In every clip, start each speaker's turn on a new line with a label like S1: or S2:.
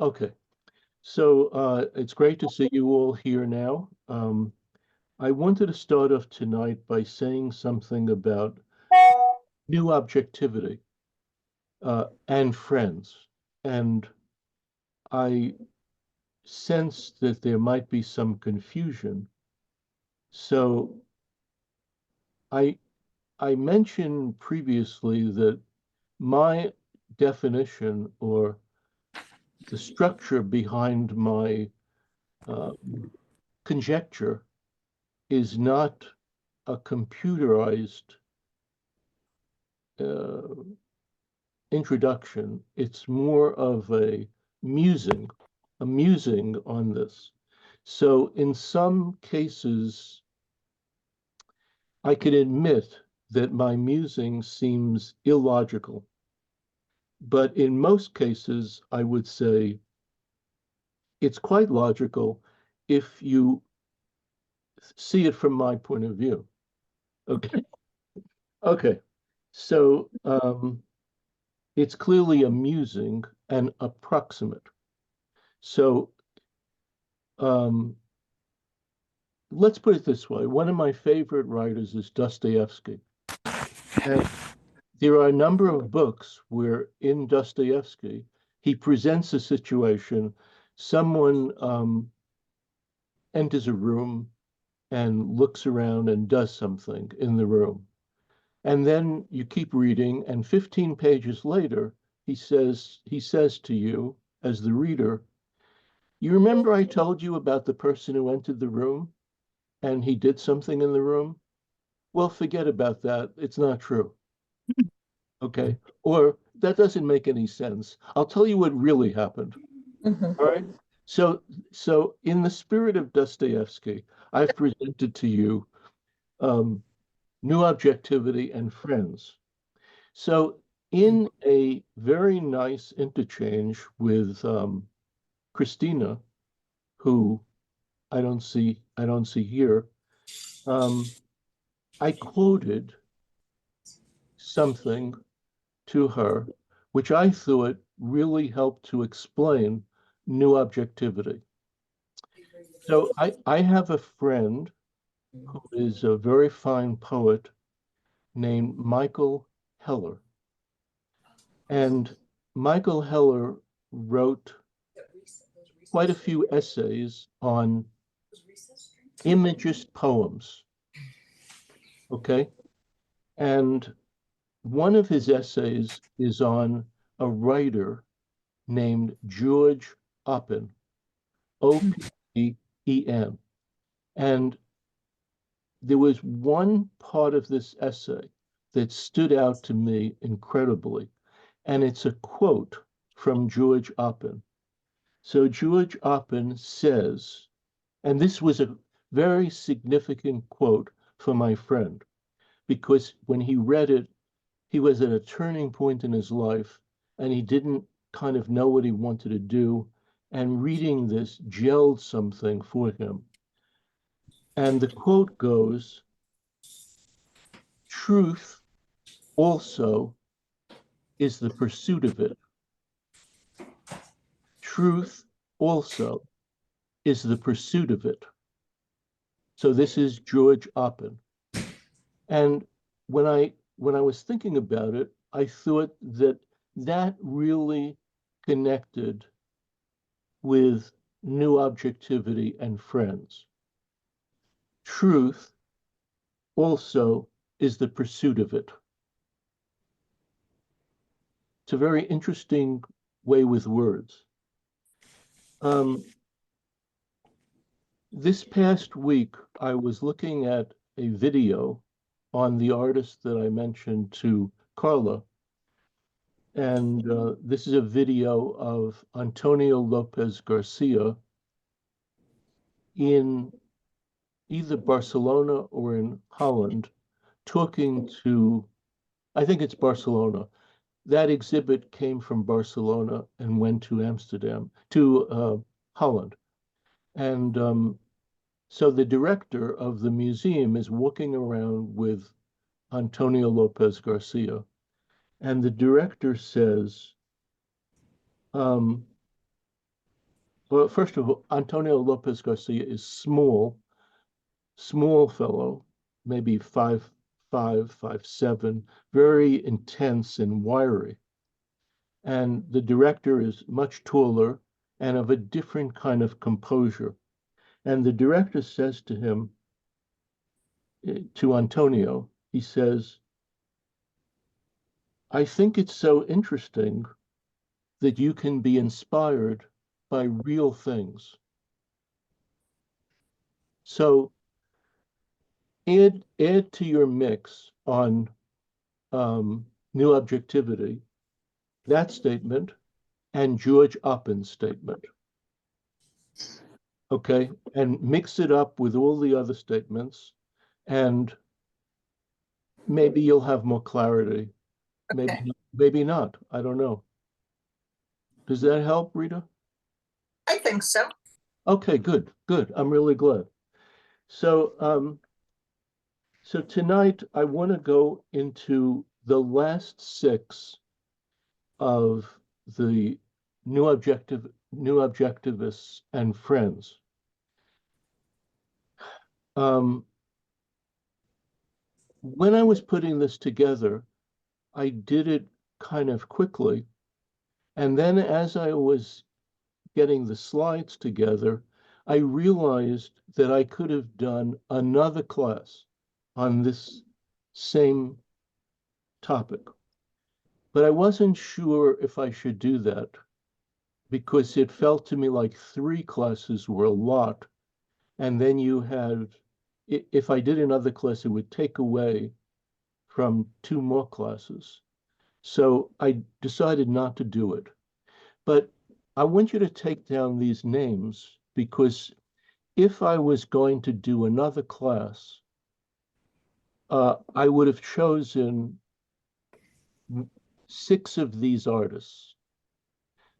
S1: Okay, so it's great to see you all here now. I wanted to start off tonight by saying something about new objectivity and friends. And I sense that there might be some confusion. So I I mentioned previously that my definition or the structure behind my uh, conjecture is not a computerized uh, introduction. It's more of a musing on this. So in some cases, I can admit that my musing seems illogical. But in most cases, I would say it's quite logical if you see it from my point of view. Okay. Okay. So it's clearly amusing and approximate. So um, let's put it this way. One of my favorite writers is Dostoevsky. And there are a number of books where in Dostoevsky, he presents a situation, someone enters a room and looks around and does something in the room. And then you keep reading, and 15 pages later, he says to you as the reader, you remember I told you about the person who entered the room and he did something in the room? Well, forget about that. It's not true. Okay. Or that doesn't make any sense. I'll tell you what really happened.
S2: Mhm.
S1: All right. So, so in the spirit of Dostoevsky, I've presented to you um, New Objectivity and Friends. So, in a very nice interchange with Christina, who I don't see here, um, I quoted something to her, which I thought really helped to explain New Objectivity. So I have a friend who is a very fine poet named Michael Heller. And Michael Heller wrote quite a few essays on imagist poems. Okay. And one of his essays is on a writer named George Oppen, Oppen. And there was one part of this essay that stood out to me incredibly, and it's a quote from George Oppen. So George Oppen says, and this was a very significant quote for my friend, because when he read it, he was at a turning point in his life and he didn't kind of know what he wanted to do. And reading this gelled something for him. And the quote goes, truth also is the pursuit of it. Truth also is the pursuit of it. So this is George Oppen. And when I was thinking about it, I thought that that really connected with New Objectivity and Friends. Truth also is the pursuit of it. It's a very interesting way with words. Um, this past week, I was looking at a video on the artist that I mentioned to Carla, and this is a video of Antonio Lopez Garcia in either Barcelona or in Holland, talking to, I think it's Barcelona. That exhibit came from Barcelona and went to Amsterdam, to Holland. And so the director of the museum is walking around with Antonio Lopez Garcia. And the director says, um, Well, first of all, Antonio Lopez Garcia is small fellow, maybe 5'5", 5'7", very intense and wiry. And the director is much taller and of a different kind of composure. And the director says to him, to Antonio, he says, I think it's so interesting that you can be inspired by real things. So add to your mix on New Objectivity that statement and George Uppen's statement. Okay, and mix it up with all the other statements, and maybe you'll have more clarity.
S2: Okay.
S1: Maybe not. I don't know. Does that help, Rita?
S2: I think so.
S1: Okay, good. I'm really glad. So tonight I want to go into the last six of the new objectivists and friends. When I was putting this together, I did it kind of quickly. And then as I was getting the slides together, I realized that I could have done another class on this same topic. But I wasn't sure if I should do that because it felt to me like 3 classes were a lot. And then you had, if I did another class, it would take away from 2 more classes. So I decided not to do it. But I want you to take down these names because if I was going to do another class, I would have chosen 6 of these artists.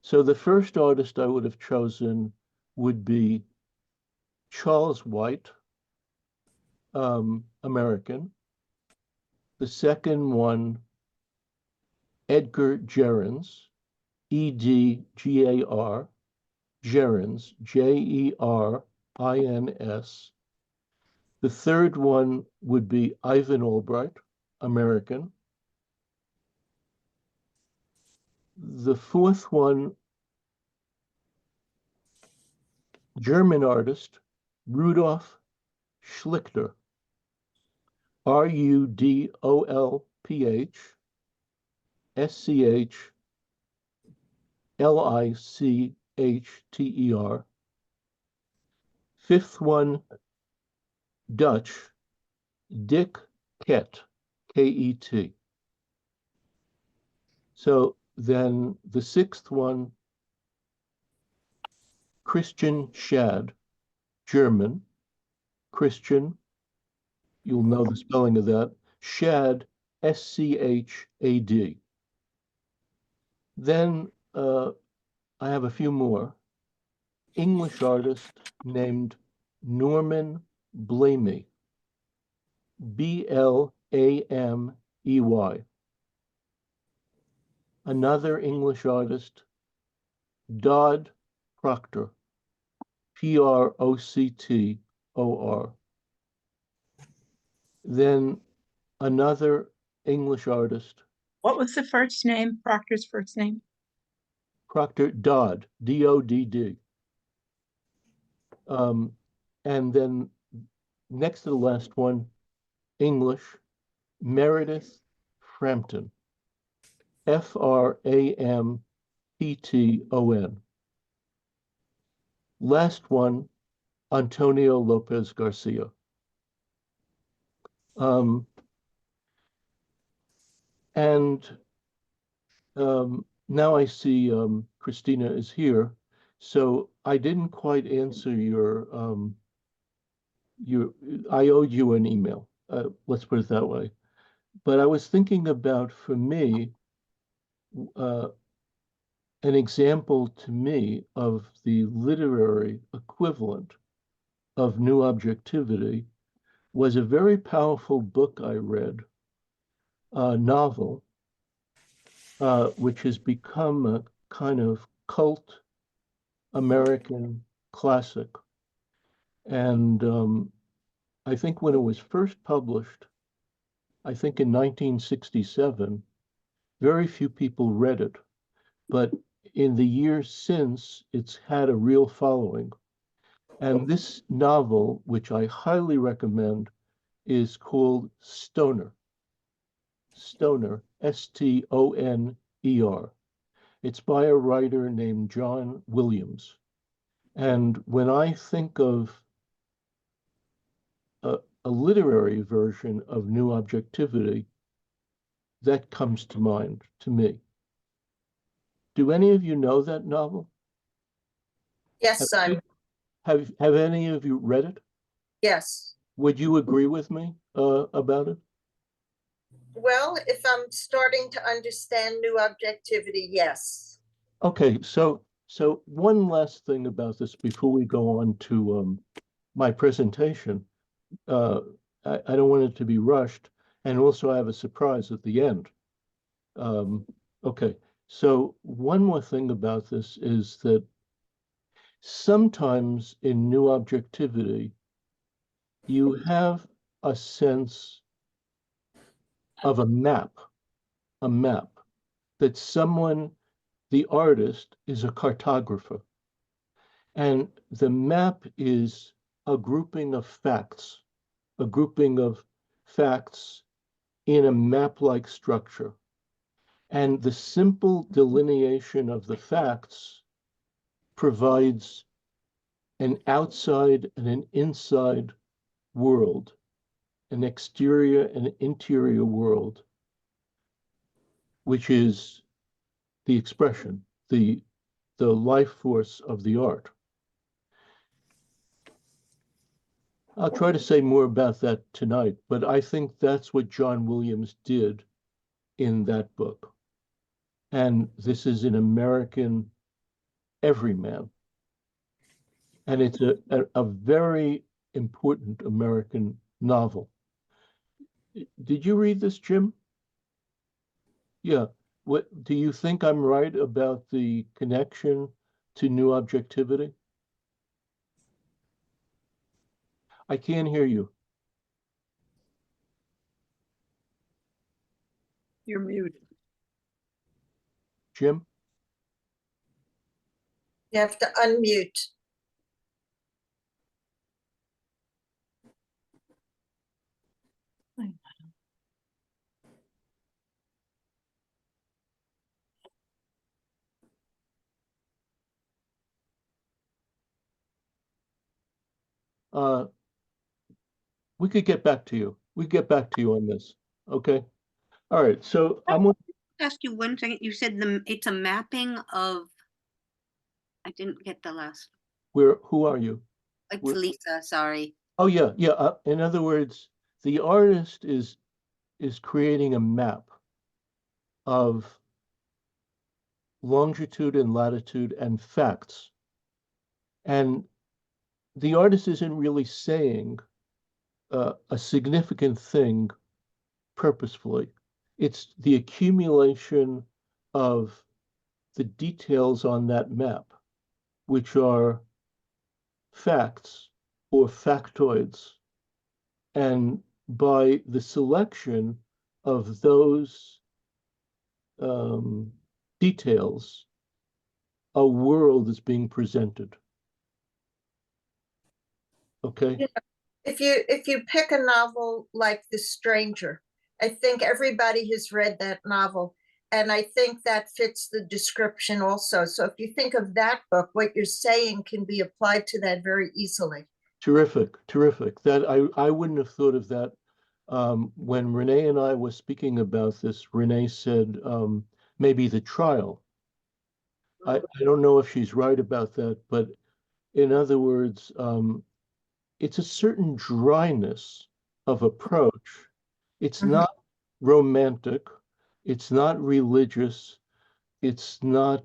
S1: So the first artist I would have chosen would be Charles White, American. The second one, Edgar Gerens, Edgar, Gerens, Jerins. The third one would be Ivan Albright, American. The fourth one, German artist, Rudolf Schlichter, Rudolphschlichter. Fifth one, Dutch, Dick Ket, Ket. So then the sixth one, Christian Schad, German. Christian, you'll know the spelling of that. Schad, Schad. Then I have a few more. English artist named Norman Blamey, Blamey. Another English artist, Dodd Proctor, Proctor. Then another English artist,
S3: What was the first name, Proctor's first name?
S1: Proctor Dodd, Dodd. And then next to the last one, English, Meredith Frampton, Frampton. Last one, Antonio Lopez Garcia. Now I see Christina is here. So I didn't quite answer I owed you an email. Let's put it that way. But I was thinking about, for me, an example to me of the literary equivalent of New Objectivity was a very powerful book I read, a novel, which has become a kind of cult American classic. And I think when it was first published, I think in 1967, very few people read it. But in the years since, it's had a real following. And this novel, which I highly recommend, is called Stoner. Stoner, Stoner. It's by a writer named John Williams. And when I think of a literary version of New Objectivity, that comes to mind to me. Do any of you know that novel?
S2: Yes,
S1: Have any of you read it?
S2: yes.
S1: Would you agree with me about it?
S2: Well, if I'm starting to understand new objectivity, yes.
S1: Okay, so one last thing about this before we go on to my presentation. Uh, I don't want it to be rushed, and also I have a surprise at the end. Okay, so one more thing about this is that sometimes in new objectivity, you have a sense of a map that someone, the artist, is a cartographer. And the map is a grouping of facts, a grouping of facts in a map-like structure. And the simple delineation of the facts provides an outside and an inside world, an exterior and interior world, which is the expression, the life force of the art. I'll try to say more about that tonight, but I think that's what John Williams did in that book. And this is an American everyman. And it's a very important American novel. Did you read this, Jim? Yeah. What do you think I'm right about the connection to new objectivity? I can't hear you.
S3: You're muted.
S1: Jim?
S2: You have to unmute.
S1: We could get back to you. We get back to you on this. Okay. All right. So I'm gonna
S4: Ask you one second. You said it's a mapping of. I didn't get the last.
S1: who are you?
S4: It's
S1: Where-
S4: Lisa. Sorry.
S1: Oh yeah, yeah. In other words, the artist is creating a map of longitude and latitude and facts. And the artist isn't really saying a significant thing purposefully. It's the accumulation of the details on that map, which are facts or factoids. And by the selection of those details, a world is being presented. Okay.
S2: If you pick a novel like The Stranger, I think everybody has read that novel, and I think that fits the description also. So if you think of that book, what you're saying can be applied to that very easily.
S1: Terrific, terrific. That I wouldn't have thought of that. When Renee and I were speaking about this, Renee said maybe the trial. I don't know if she's right about that, but in other words, it's a certain dryness of approach. It's
S2: Mhm.
S1: not romantic. It's not religious. It's not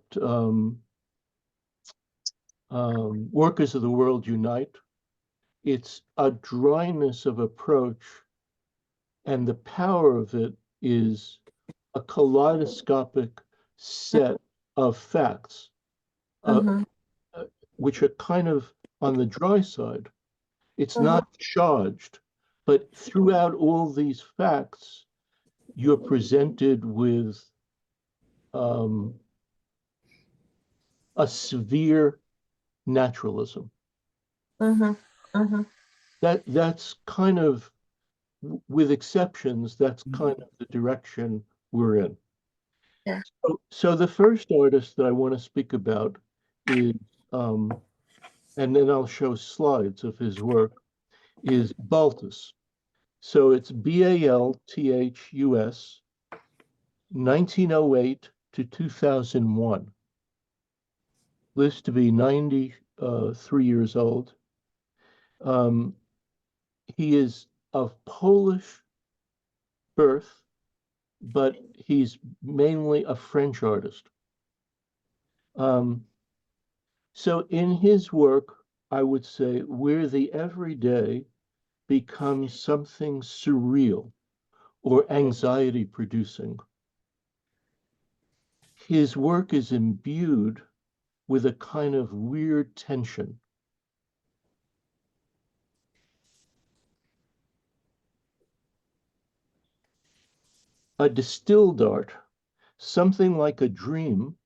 S1: workers of the world unite. It's a dryness of approach, and the power of it is a kaleidoscopic set of facts.
S2: Mhm.
S1: which are kind of on the dry side. It's
S2: Mhm.
S1: not charged, but throughout all these facts, you're presented with um, a severe naturalism.
S2: Mhm. Mhm.
S1: That's kind of, with exceptions, that's kind of the direction we're in.
S2: Yeah.
S1: So the first artist that I want to speak about is, and then I'll show slides of his work, is Baltus. So it's Balthus, 1908 to 2001. Lives to be 93 years old. He is of Polish birth, but he's mainly a French artist. So in his work, I would say where the everyday becomes something surreal or anxiety producing, his work is imbued with a kind of weird tension. A distilled art, something like a dream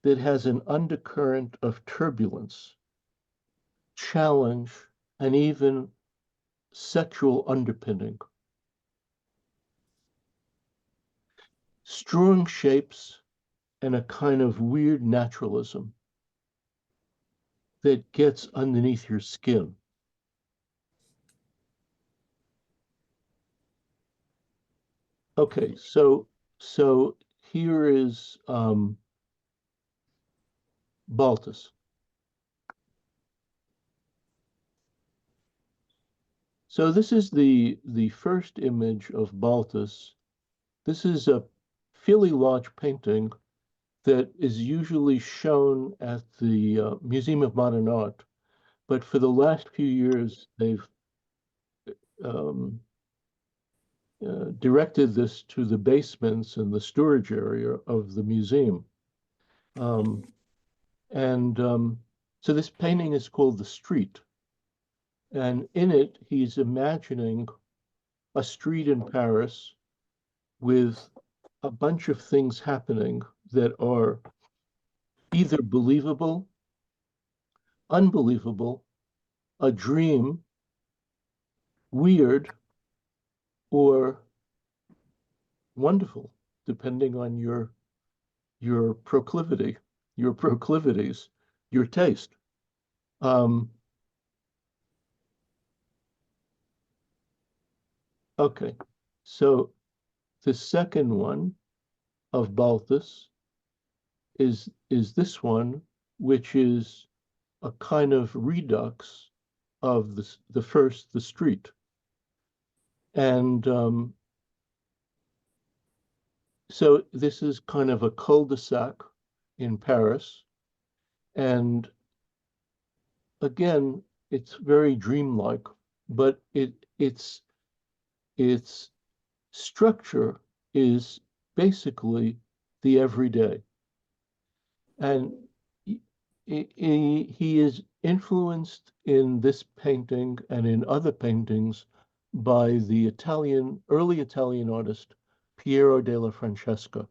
S1: that has an undercurrent of turbulence, challenge, and even sexual underpinning. Strong shapes and a kind of weird naturalism that gets underneath your skin. Okay, so here is Baltus. So this is the first image of Baltus. This is a fairly large painting that is usually shown at the Museum of Modern Art, but for the last few years they've um, directed this to the basements and the storage area of the museum. Um, and so this painting is called The Street. And in it, he's imagining a street in Paris with a bunch of things happening that are either believable, unbelievable, a dream, weird, or wonderful, depending on your proclivity, your proclivities, your taste. Um, okay, so the second one of Balthus is this one, which is a kind of redux of the first, The Street. And so this is kind of a cul-de-sac in Paris. And again, it's very dreamlike, but its structure is basically the everyday. And he is influenced in this painting and in other paintings by the early Italian artist Piero della Francesca.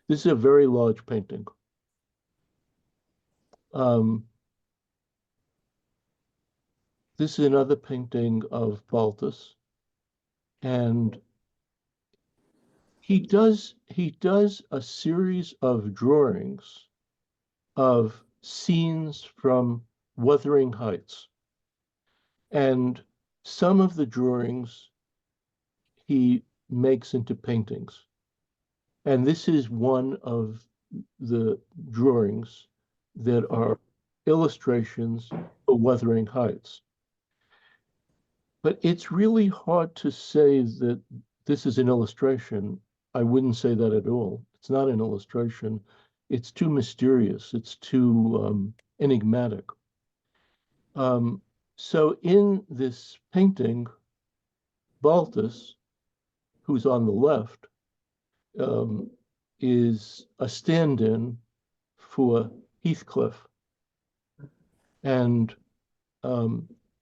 S1: This is a very large painting. Um, this is another painting of Balthus, and he does a series of drawings of scenes from Wuthering Heights. And some of the drawings he makes into paintings. And this is one of the drawings that are illustrations of Wuthering Heights. But it's really hard to say that this is an illustration. I wouldn't say that at all. It's not an illustration. It's too mysterious. It's too enigmatic. So in this painting, Balthus, who's on the left, um, is a stand-in for, Heathcliff. And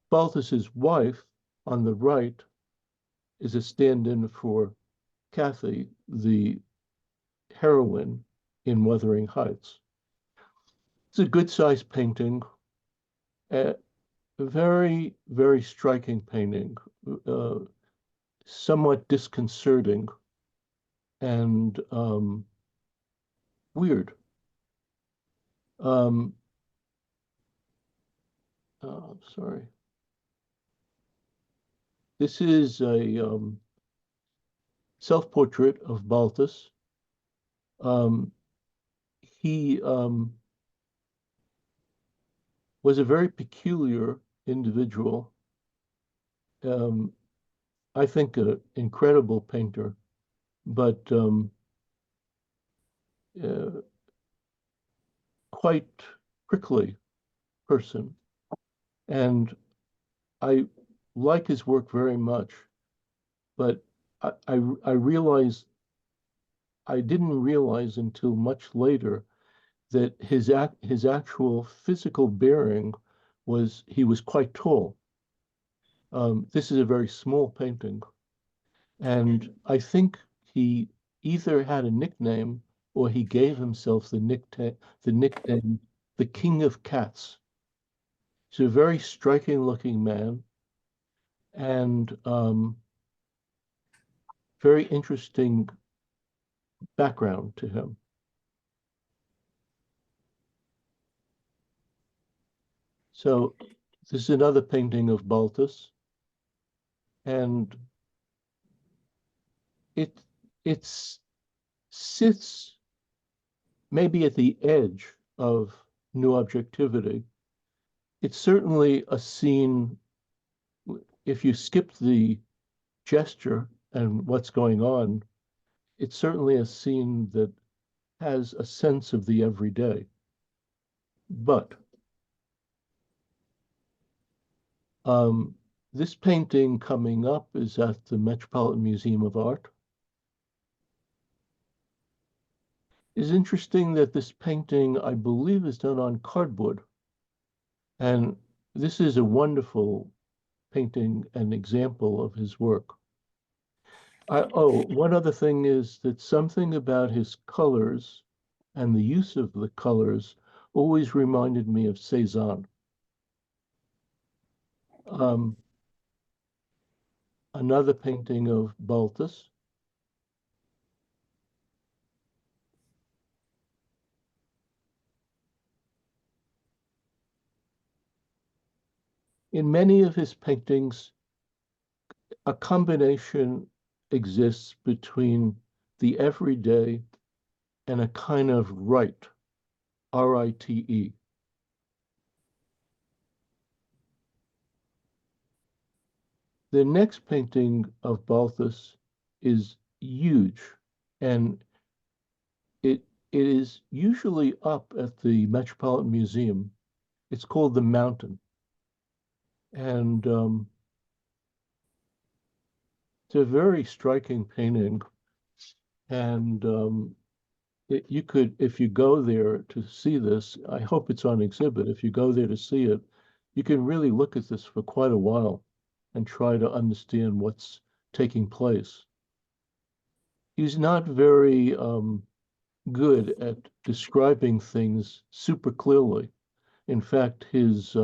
S1: Balthus's wife on the right is a stand-in for Kathy, the heroine in Wuthering Heights. It's a good-sized painting, a very, very striking painting, somewhat disconcerting and weird. Sorry. This is a self-portrait of Balthus. He was a very peculiar individual. I think an incredible painter, but quite prickly person. And I like his work very much, but I realized, I didn't realize until much later that his actual physical bearing was, he was quite tall. This is a very small painting. And I think he either had a nickname or he gave himself the nickname, the King of Cats. He's a very striking looking man and very interesting background to him. So this is another painting of Balthus, and it sits maybe at the edge of New Objectivity. It's certainly a scene, if you skip the gesture and what's going on, it's certainly a scene that has a sense of the everyday. But this painting coming up is at the Metropolitan Museum of Art. It's interesting that this painting, I believe, is done on cardboard. And this is a wonderful painting and example of his work. One other thing is that something about his colors and the use of the colors always reminded me of Cézanne. Another painting of Balthus. In many of his paintings, a combination exists between the everyday and a kind of rite, R-I-T-E. The next painting of Balthus is huge, and it is usually up at the Metropolitan Museum. It's called The Mountain. And it's a very striking painting. And you could, if you go there to see this, I hope it's on exhibit. If you go there to see it, you can really look at this for quite a while and try to understand what's taking place. He's not very good at describing things super clearly. In fact, his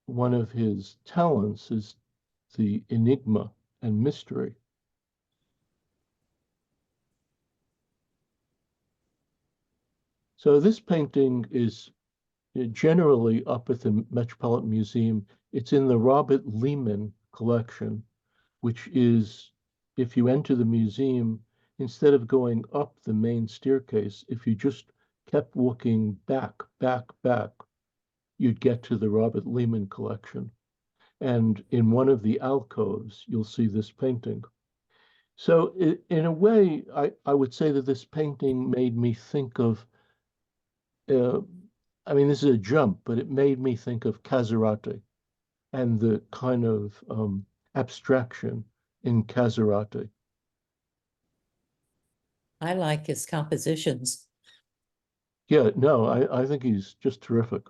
S1: one of his talents is the enigma and mystery. So this painting is generally up at the Metropolitan Museum. It's in the Robert Lehman collection, which is, if you enter the museum, instead of going up the main staircase, if you just kept walking back, you'd get to the Robert Lehman collection. And in one of the alcoves, you'll see this painting. So in a way, I would say that this painting made me think of, I mean, this is a jump, but it made me think of Casorati and the kind of abstraction in Casorati.
S5: I like his compositions.
S1: Yeah, no, I think he's just terrific.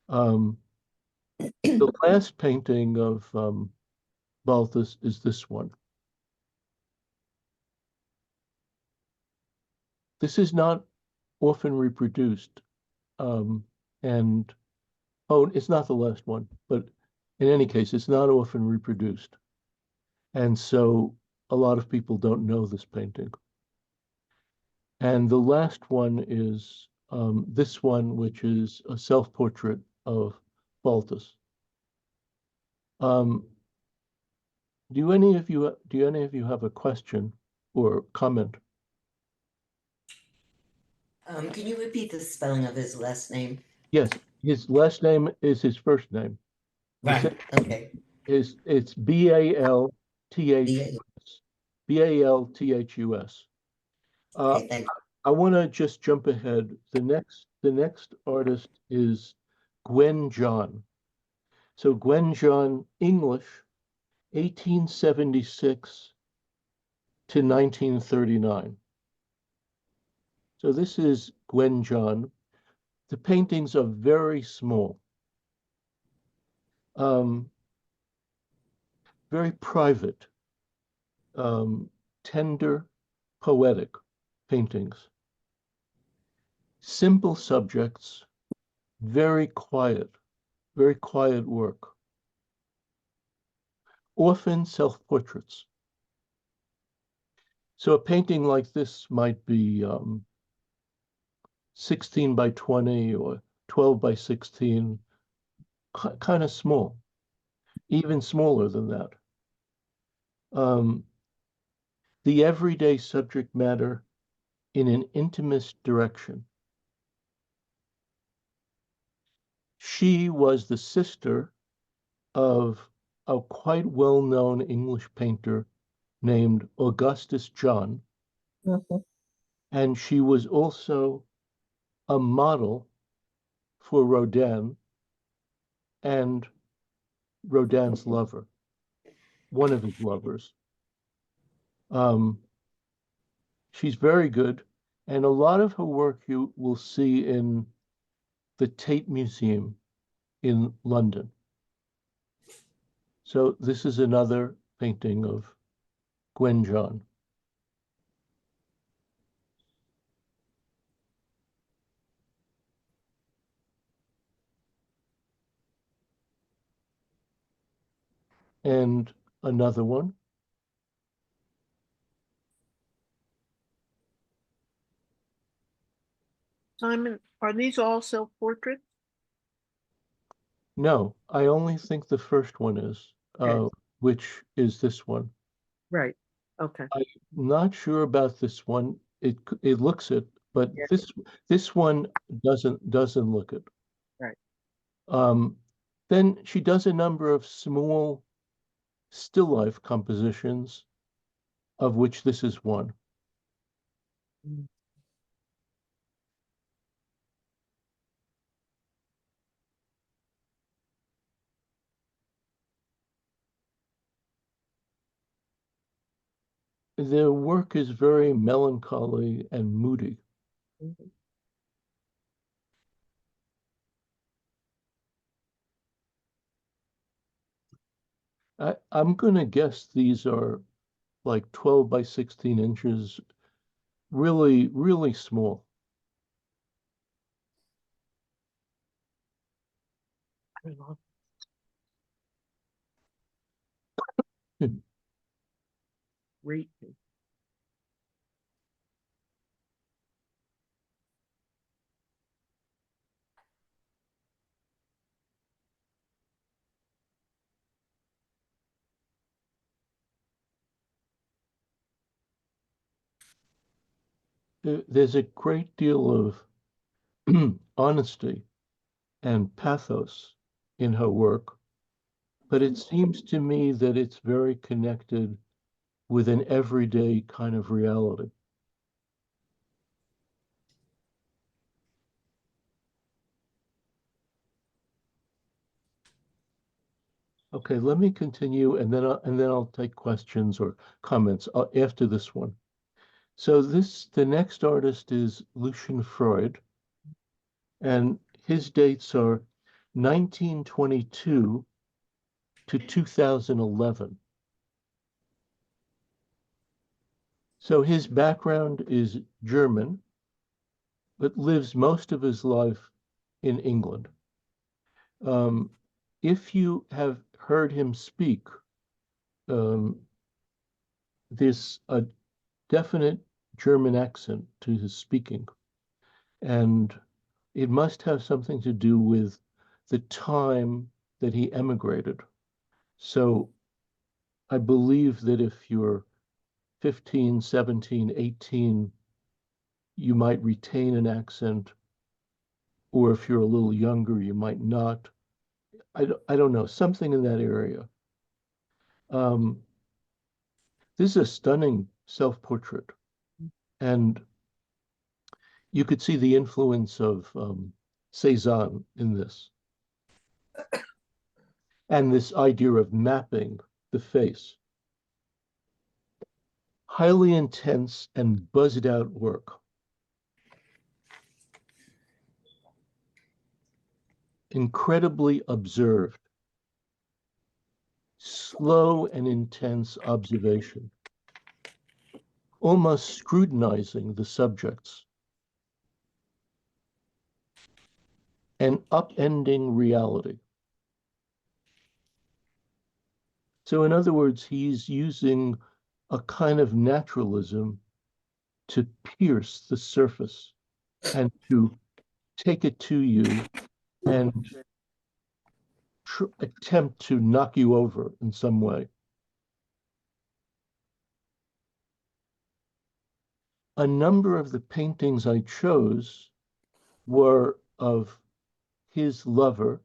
S1: Um, the last painting of Balthus is this one. This is not often reproduced. And oh, it's not the last one, but in any case, it's not often reproduced. And so a lot of people don't know this painting. And the last one is this one, which is a self-portrait of Balthus. Um, do any of you have a question or comment?
S5: Can you repeat the spelling of his last name?
S1: Yes, his last name is his first name.
S5: Right, okay.
S1: It's Balthus. Balthus.
S5: Okay, thank
S1: I want to just jump ahead. The next artist is Gwen John. So Gwen John, English, 1876 to 1939. So this is Gwen John. The paintings are very small, very private, tender, poetic paintings. Simple subjects, very quiet work. Often self-portraits. So a painting like this might be 16 by 20 or 12 by 16, kind of small, even smaller than that. The everyday subject matter in an intimate direction. She was the sister of a quite well-known English painter named Augustus John,
S2: Mhm.
S1: and she was also a model for Rodin and Rodin's lover, one of his lovers. She's very good, and a lot of her work you will see in the Tate Museum in London. So this is another painting of Gwen John. And another one.
S6: Simon, are these all self-portraits?
S1: No, I only think the first one is,
S6: Okay.
S1: which is this one.
S6: Right, okay.
S1: I'm not sure about this one. It looks it, but
S6: Yeah.
S1: this one doesn't look it.
S6: Right.
S1: Then she does a number of small still life compositions, of which this is one.
S6: Mm.
S1: Their work is very melancholy and moody.
S6: Mhm.
S1: I'm going to guess these are like 12 by 16 inches, really, really small.
S6: I don't know. Rate me.
S1: There's a great deal of honesty and pathos in her work, but it seems to me that it's very connected with an everyday kind of reality. Okay, let me continue, and then I'll take questions or comments after this one. So the next artist is Lucian Freud, And his dates are 1922 to 2011. So his background is German, but lives most of his life in England. If you have heard him speak, there's a definite German accent to his speaking, and it must have something to do with the time that he emigrated. So I believe that if you're 15, 17, 18, you might retain an accent, or if you're a little younger, you might not. I don't know, something in that area. This is a stunning self-portrait, and you could see the influence of Cézanne in this, and this idea of mapping the face. Highly intense and buzzed out work. Incredibly observed. Slow and intense observation. Almost scrutinizing the subjects. And upending reality. So in other words, he's using a kind of naturalism to pierce the surface and to take it to you and attempt to knock you over in some way. A number of the paintings I chose were of his lover,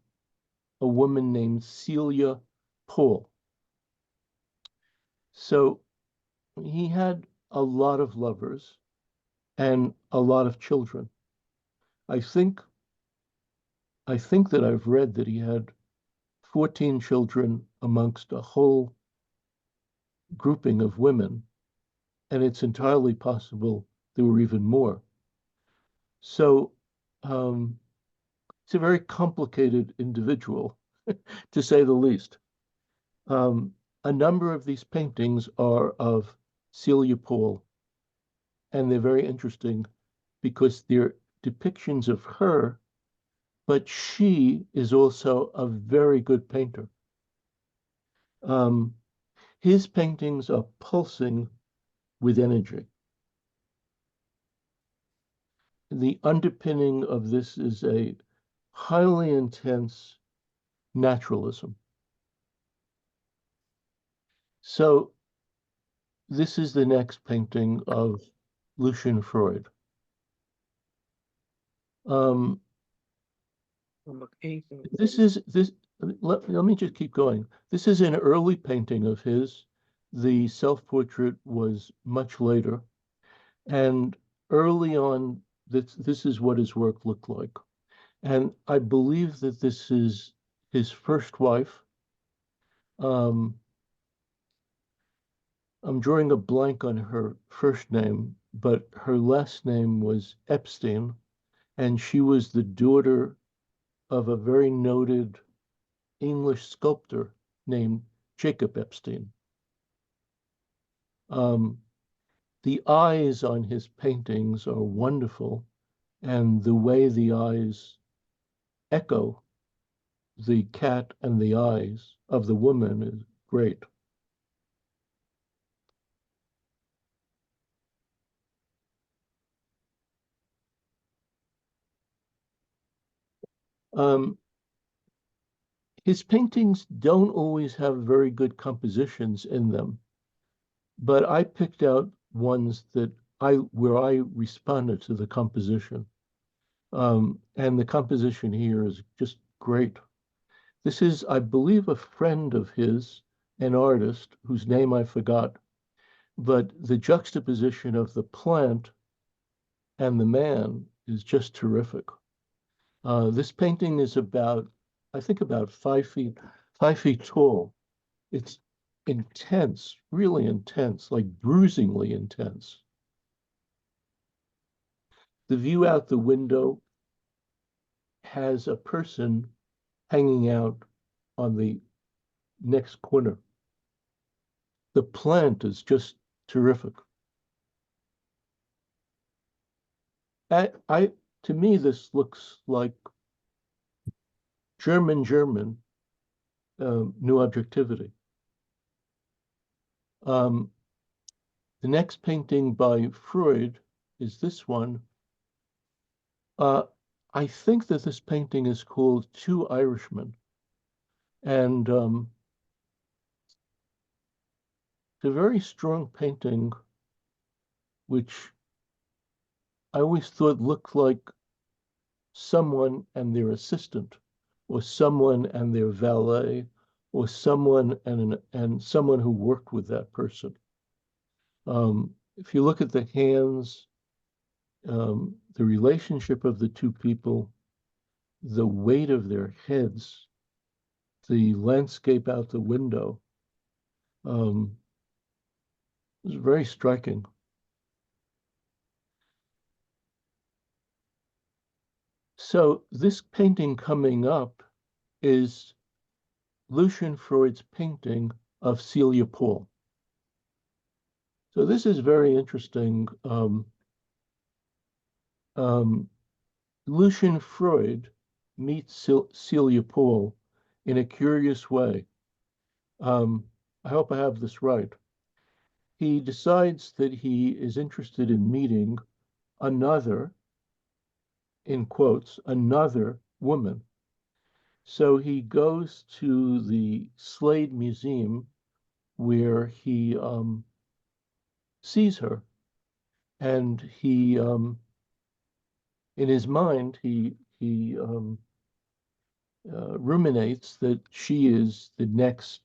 S1: a woman named Celia Paul. So he had a lot of lovers and a lot of children. I think that I've read that he had 14 children amongst a whole grouping of women, and it's entirely possible there were even more. So it's a very complicated individual, to say the least. A number of these paintings are of Celia Paul, and they're very interesting because they're depictions of her, but she is also a very good painter. His paintings are pulsing with energy. The underpinning of this is a highly intense naturalism. So this is the next painting of Lucian Freud. Let me just keep going. This is an early painting of his. The self-portrait was much later. And early on, this is what his work looked like. And I believe that this is his first wife. I'm drawing a blank on her first name, but her last name was Epstein, and she was the daughter of a very noted English sculptor named Jacob Epstein. The eyes on his paintings are wonderful, and the way the eyes echo the cat and the eyes of the woman is great. His paintings don't always have very good compositions in them, but I picked out ones that where I responded to the composition. And the composition here is just great. This is, I believe, a friend of his, an artist whose name I forgot, but the juxtaposition of the plant and the man is just terrific. This painting is about, I think, about 5 feet tall. It's intense, really intense, like bruisingly intense. The view out the window has a person hanging out on the next corner. The plant is just terrific. To me, this looks like German new objectivity. The next painting by Freud is this one. I think that this painting is called Two Irishmen. And it's a very strong painting, which I always thought looked like someone and their assistant, or someone and their valet, or someone and someone who worked with that person. If you look at the hands, the relationship of the two people, the weight of their heads, the landscape out the window, is very striking. So this painting coming up is Lucian Freud's painting of Celia Paul. So this is very interesting. Lucian Freud meets Celia Paul in a curious way. I hope I have this right. He decides that he is interested in meeting another, in quotes, another woman. So he goes to the Slade Museum where he sees her, and he, in his mind, he ruminates that she is the next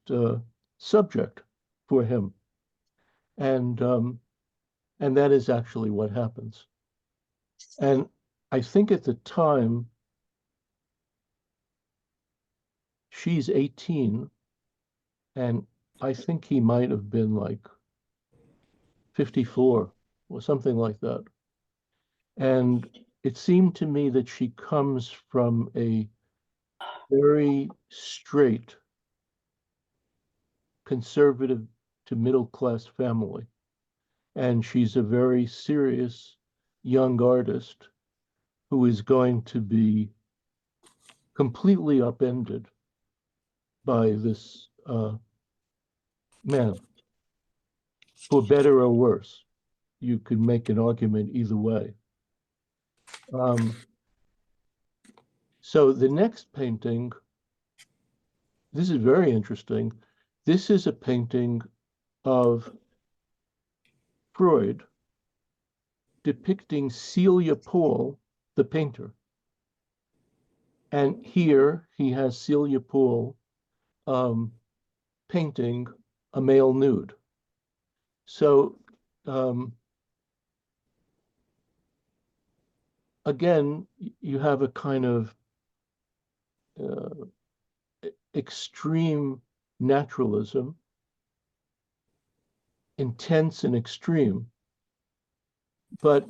S1: subject for him, and that is actually what happens. And I think at the time she's 18, and I think he might have been like 54 or something like that. And it seemed to me that she comes from a very straight, conservative to middle class family. And she's a very serious young artist who is going to be completely upended by this man, for better or worse. You could make an argument either way. So the next painting, this is very interesting. This is a painting of Freud depicting Celia Paul, the painter. And here he has Celia Paul painting a male nude. So again, you have a kind of extreme naturalism, intense and extreme, but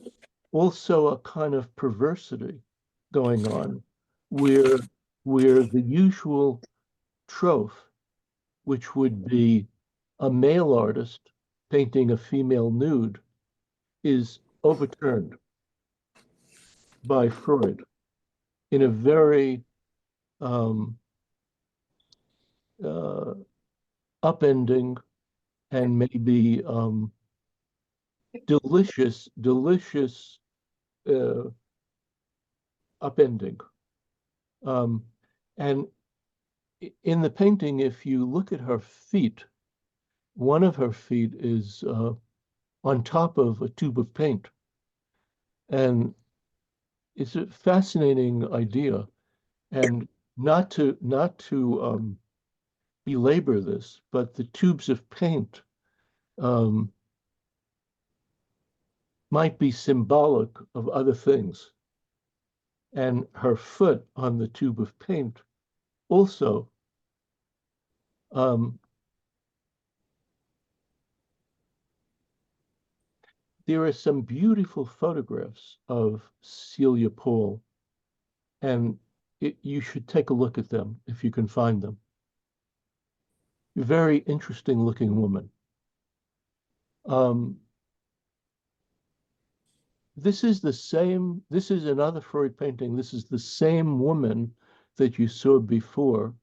S1: also a kind of perversity going on where the usual trope, which would be a male artist painting a female nude, is overturned by Freud in a very upending and maybe delicious upending. And in the painting, if you look at her feet, one of her feet is on top of a tube of paint. And it's a fascinating idea. And not to belabor this, but the tubes of paint might be symbolic of other things. And her foot on the tube of paint also there are some beautiful photographs of Celia Paul, and you should take a look at them if you can find them. Very interesting looking woman. This is another Freud painting. This is the same woman that you saw before.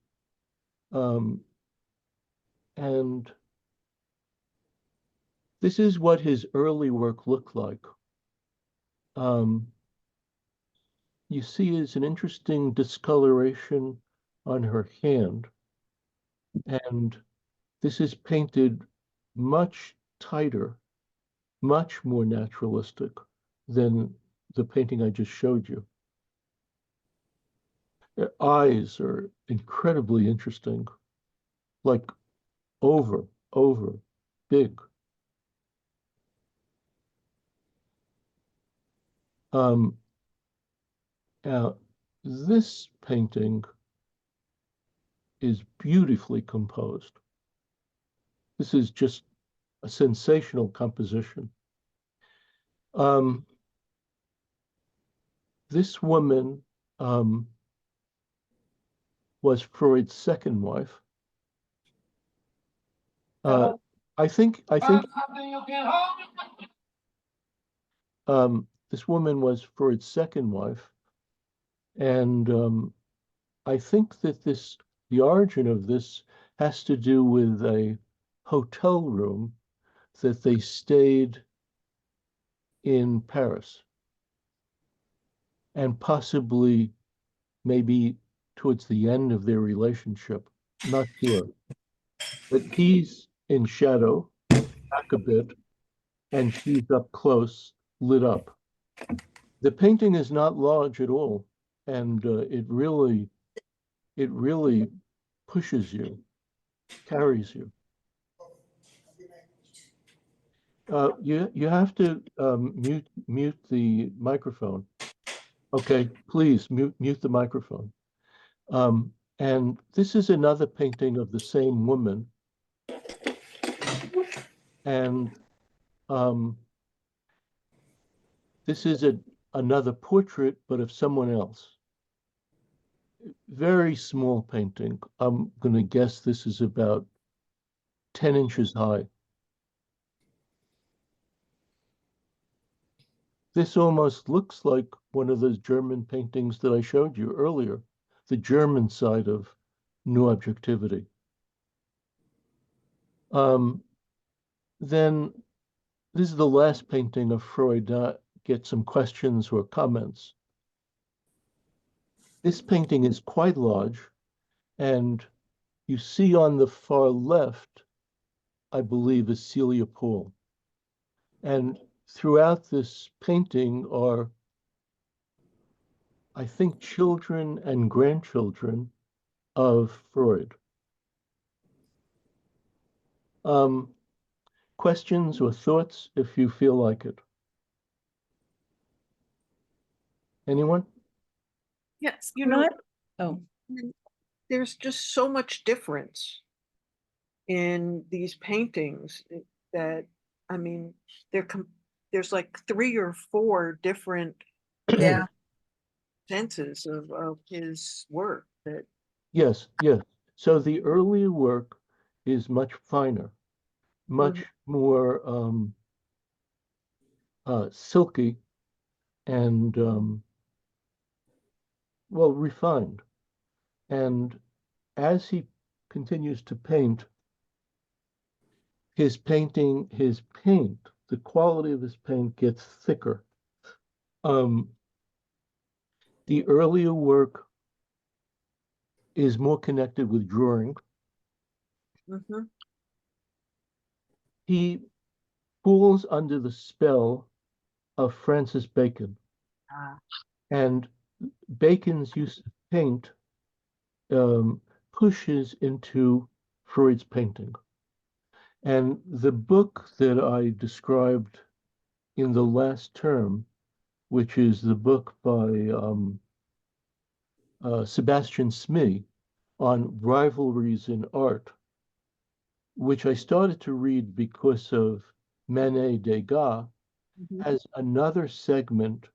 S1: And this is what his early work looked like. You see is an interesting discoloration on her hand. And this is painted much tighter, much more naturalistic than the painting I just showed you. Their eyes are incredibly interesting, like over, big. Now, this painting is beautifully composed. This is just a sensational composition. This woman was Freud's second wife. I think this woman was Freud's second wife, and I think that the origin of this has to do with a hotel room that they stayed in Paris, and possibly maybe towards the end of their relationship, not sure. But he's in shadow, back a bit, and she's up close, lit up. The painting is not large at all, and it really pushes you, carries you. You have to mute the microphone. Okay, please mute the microphone. And this is another painting of the same woman. And this is another portrait, but of someone else. Very small painting. I'm going to guess this is about 10 inches high. This almost looks like one of those German paintings that I showed you earlier, the German side of New Objectivity. Then this is the last painting of Freud. Get some questions or comments. This painting is quite large, and you see on the far left, I believe, is Celia Paul. And throughout this painting are, I think, children and grandchildren of Freud. Questions or thoughts if you feel like it? Anyone?
S6: Yes, you
S3: You know
S6: know,
S3: what? Oh,
S6: there's just so much difference in these paintings that, I mean, there's like 3 or 4 different
S2: Yeah,
S6: senses of his work that,
S1: Yes. So the earlier work is much finer, much more silky and well, refined. And as he continues to paint, his paint, the quality of his paint gets thicker. The earlier work is more connected with drawing.
S6: Mhm.
S1: He falls under the spell of Francis Bacon.
S6: Ah.
S1: And Bacon's use of paint pushes into Freud's painting. And the book that I described in the last term, which is the book by Sebastian Smee on rivalries in art, which I started to read because of Manet Degas, has another segment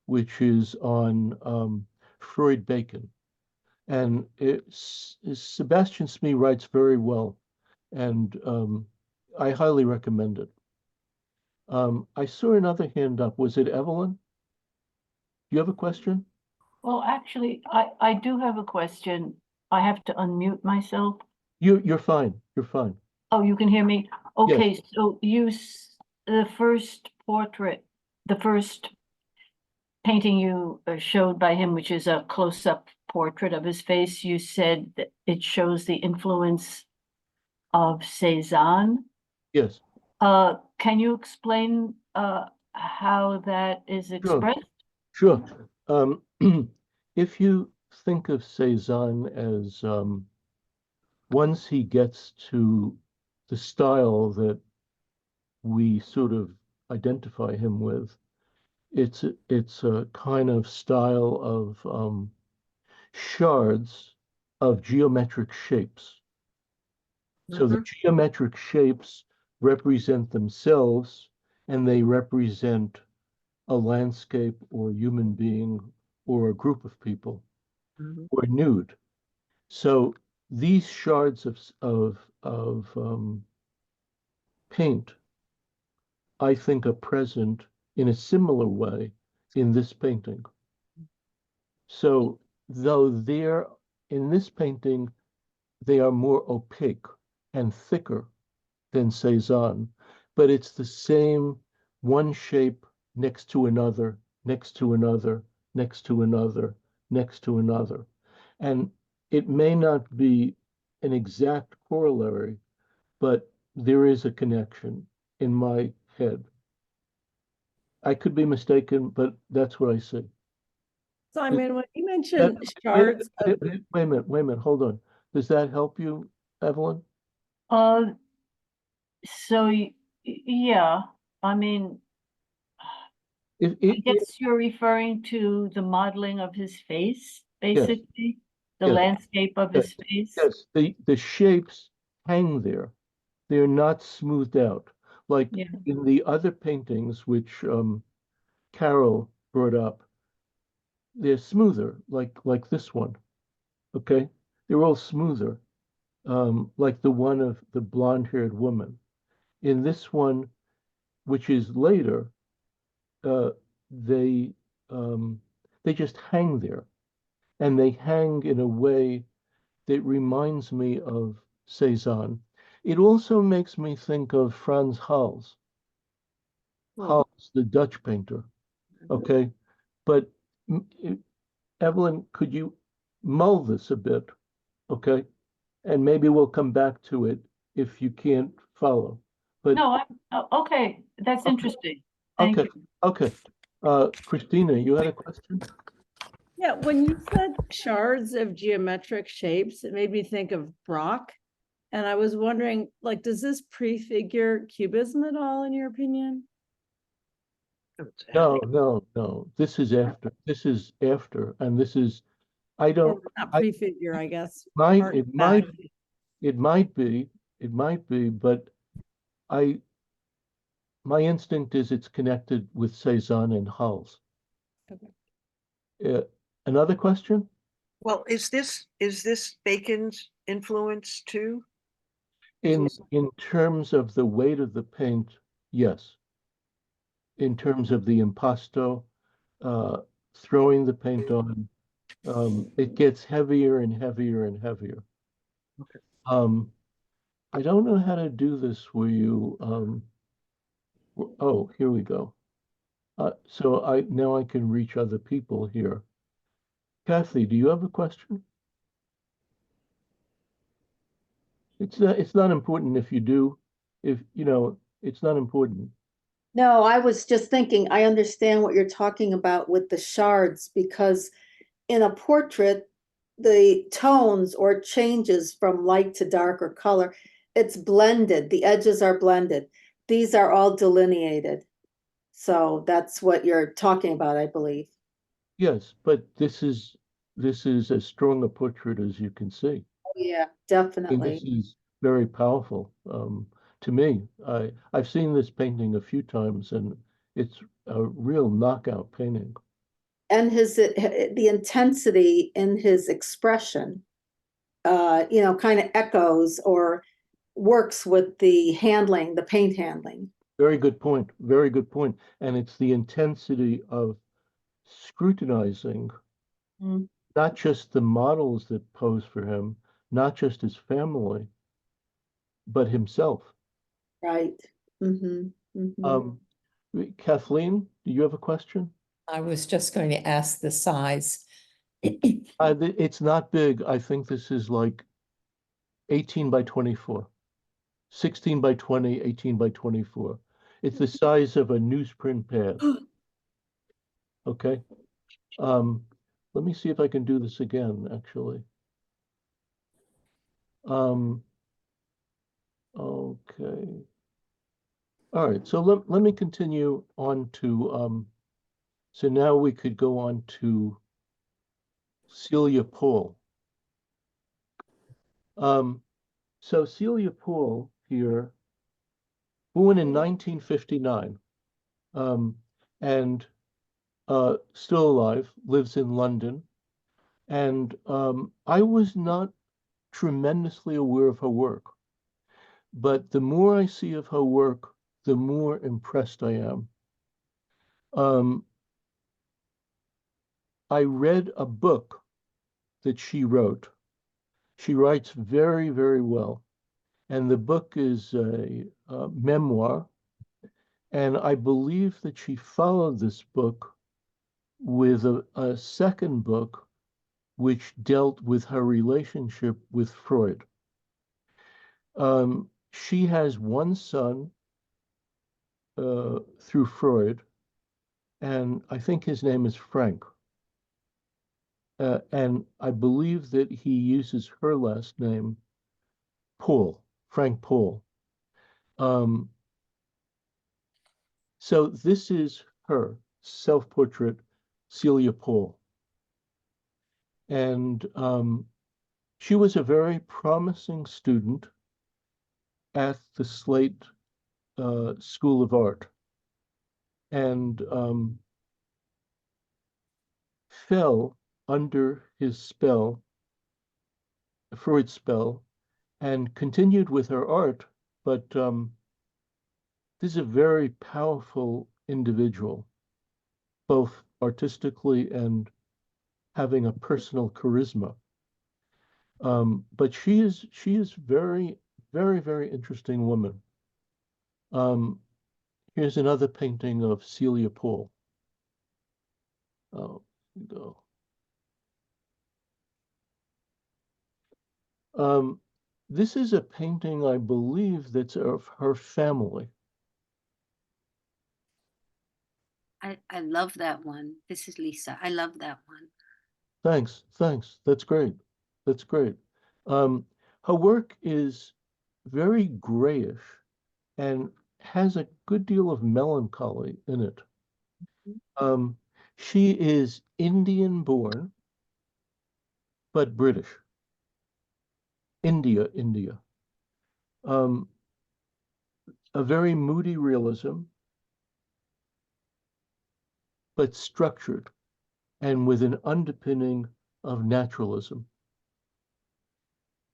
S1: which is on Freud Bacon. And Sebastian Smee writes very well, and I highly recommend it. I saw another hand up. Was it Evelyn? You have a question?
S7: Well, actually, I do have a question. I have to unmute myself.
S1: You're fine. You're fine.
S7: Oh, you can hear me?
S1: Yes.
S7: Okay, so the first portrait, the first painting you showed by him, which is a close-up portrait of his face, you said that it shows the influence of Cézanne.
S1: Yes.
S7: Can you explain how that is
S1: Sure.
S7: expressed?
S1: Sure. If you think of Cézanne as once he gets to the style that we sort of identify him with, it's a kind of style of shards of geometric shapes. So the geometric shapes represent themselves, and they represent a landscape or human being or a group of people or nude. So these shards of paint, I think, are present in a similar way in this painting. So though they're in this painting, they are more opaque and thicker than Cézanne, but it's the same one shape next to another, next to another, next to another, next to another. And it may not be an exact corollary, but there is a connection in my head. I could be mistaken, but that's what I see.
S8: Simon, when you
S1: That-
S8: mentioned
S1: wait,
S8: shards of,
S1: wait a minute, hold on. Does that help you, Evelyn?
S7: So yeah, I mean,
S1: If,
S7: I guess you're referring to the modeling of his face, basically, the
S1: yes,
S7: landscape of his face.
S1: yes, the shapes hang there. They're not smoothed out. Like
S7: Yeah.
S1: in the other paintings, which Carol brought up, they're smoother, like this one. Okay, they're all smoother, like the one of the blonde-haired woman. In this one, which is later, uh, they they just hang there, and they hang in a way that reminds me of Cézanne. It also makes me think of Frans Hals, Hals, the Dutch painter. Okay, but Evelyn, could you mull this a bit? Okay, and maybe we'll come back to it if you can't follow. But
S7: No, okay, that's interesting. Thank
S1: okay,
S7: you.
S1: okay. Christina, you had a question?
S8: yeah, when you said shards of geometric shapes, it made me think of Brock. And I was wondering, like, does this prefigure cubism at all, in your opinion?
S1: No. This is after. This is after, and this is. I don't.
S8: Or not
S1: I
S8: prefigure, I guess.
S1: might.
S8: hark
S1: It
S8: back.
S1: might. It might be. It might be. But I. My instinct is it's connected with Cézanne and Hals.
S8: Okay.
S1: Another question?
S6: Well, is this Bacon's influence too?
S1: In terms of the weight of the paint, yes. In terms of the impasto, throwing the paint on, it gets heavier and heavier and heavier.
S6: Okay.
S1: I don't know how to do this where you, oh, here we go. So now I can reach other people here. Kathy, do you have a question? It's not important if you do. If you know, it's not important.
S9: No, I was just thinking, I understand what you're talking about with the shards, because in a portrait, the tones or changes from light to dark or color, it's blended. The edges are blended. These are all delineated. So that's what you're talking about, I believe.
S1: Yes, but this is as strong a portrait as you can see.
S9: Oh, yeah,
S1: I mean,
S9: definitely.
S1: this is very powerful to me. I've seen this painting a few times, and it's a real knockout painting.
S9: and the intensity in his expression, kind of echoes or works with the handling, the paint handling.
S1: Very good point. Very good point. And it's the intensity of scrutinizing
S9: Mm.
S1: not just the models that pose for him, not just his family, but himself.
S9: Right. Mm-hmm. Mm-hmm.
S1: Kathleen, do you have a question?
S10: I was just going to ask the size.
S1: It's not big. I think this is like 18 by 24, 16 by 20, 18 by 24. It's the size of a newsprint pad. Okay. Let me see if I can do this again, actually. Okay. All right, so let me continue on to, so now we could go on to Celia Paul. So Celia Paul here, born in 1959, and still alive, lives in London. And I was not tremendously aware of her work, but the more I see of her work, the more impressed I am. I read a book that she wrote. She writes very, very well. And the book is a memoir. And I believe that she followed this book with a second book, which dealt with her relationship with Freud. She has one son through Freud, and I think his name is Frank. And I believe that he uses her last name, Paul, Frank Paul. So this is her self-portrait, Celia Paul. And she was a very promising student at the Slate School of Art, and fell under his spell, Freud's spell, and continued with her art. But this is a very powerful individual, both artistically and having a personal charisma. But she is very, very, very interesting woman. Here's another painting of Celia Paul. Oh, go. This is a painting, I believe, that's of her family.
S4: I love that one. This is Lisa. I love that one.
S1: Thanks, thanks. That's great. That's great. Her work is very grayish and has a good deal of melancholy in it. She is Indian born, but British. India. A very moody realism, but structured and with an underpinning of naturalism.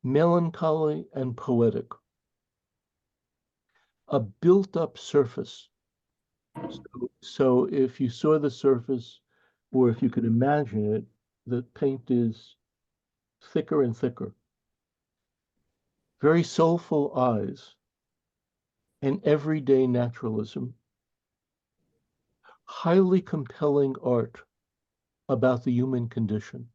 S1: Melancholy and poetic. A built-up surface. So if you saw the surface, or if you could imagine it, the paint is thicker and thicker. Very soulful eyes and everyday naturalism. Highly compelling art about the human condition.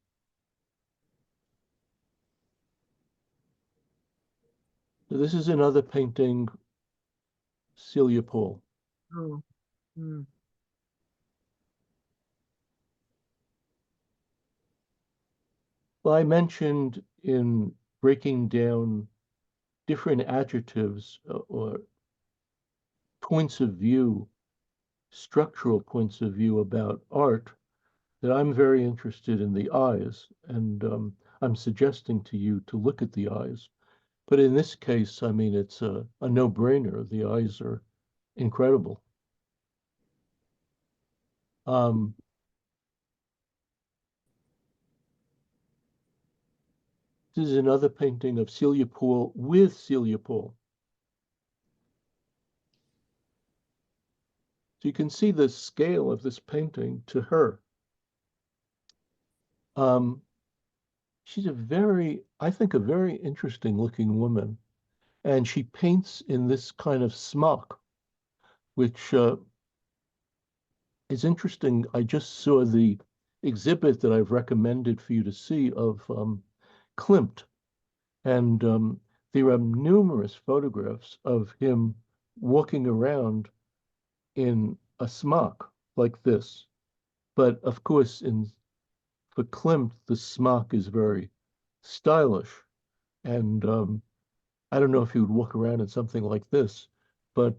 S1: This is another painting, Celia Paul.
S6: Oh. Mm.
S1: Well, I mentioned in breaking down different adjectives or points of view, structural points of view about art, that I'm very interested in the eyes, and I'm suggesting to you to look at the eyes. But in this case, I mean, it's a no-brainer. The eyes are incredible. This is another painting of Celia Poole with Celia Poole. So you can see the scale of this painting to her. She's a very, I think, a very interesting looking woman. And she paints in this kind of smock, which is interesting. I just saw the exhibit that I've recommended for you to see of Klimt. And there are numerous photographs of him walking around in a smock like this. But of course, for Klimt, the smock is very stylish. And I don't know if he would walk around in something like this, but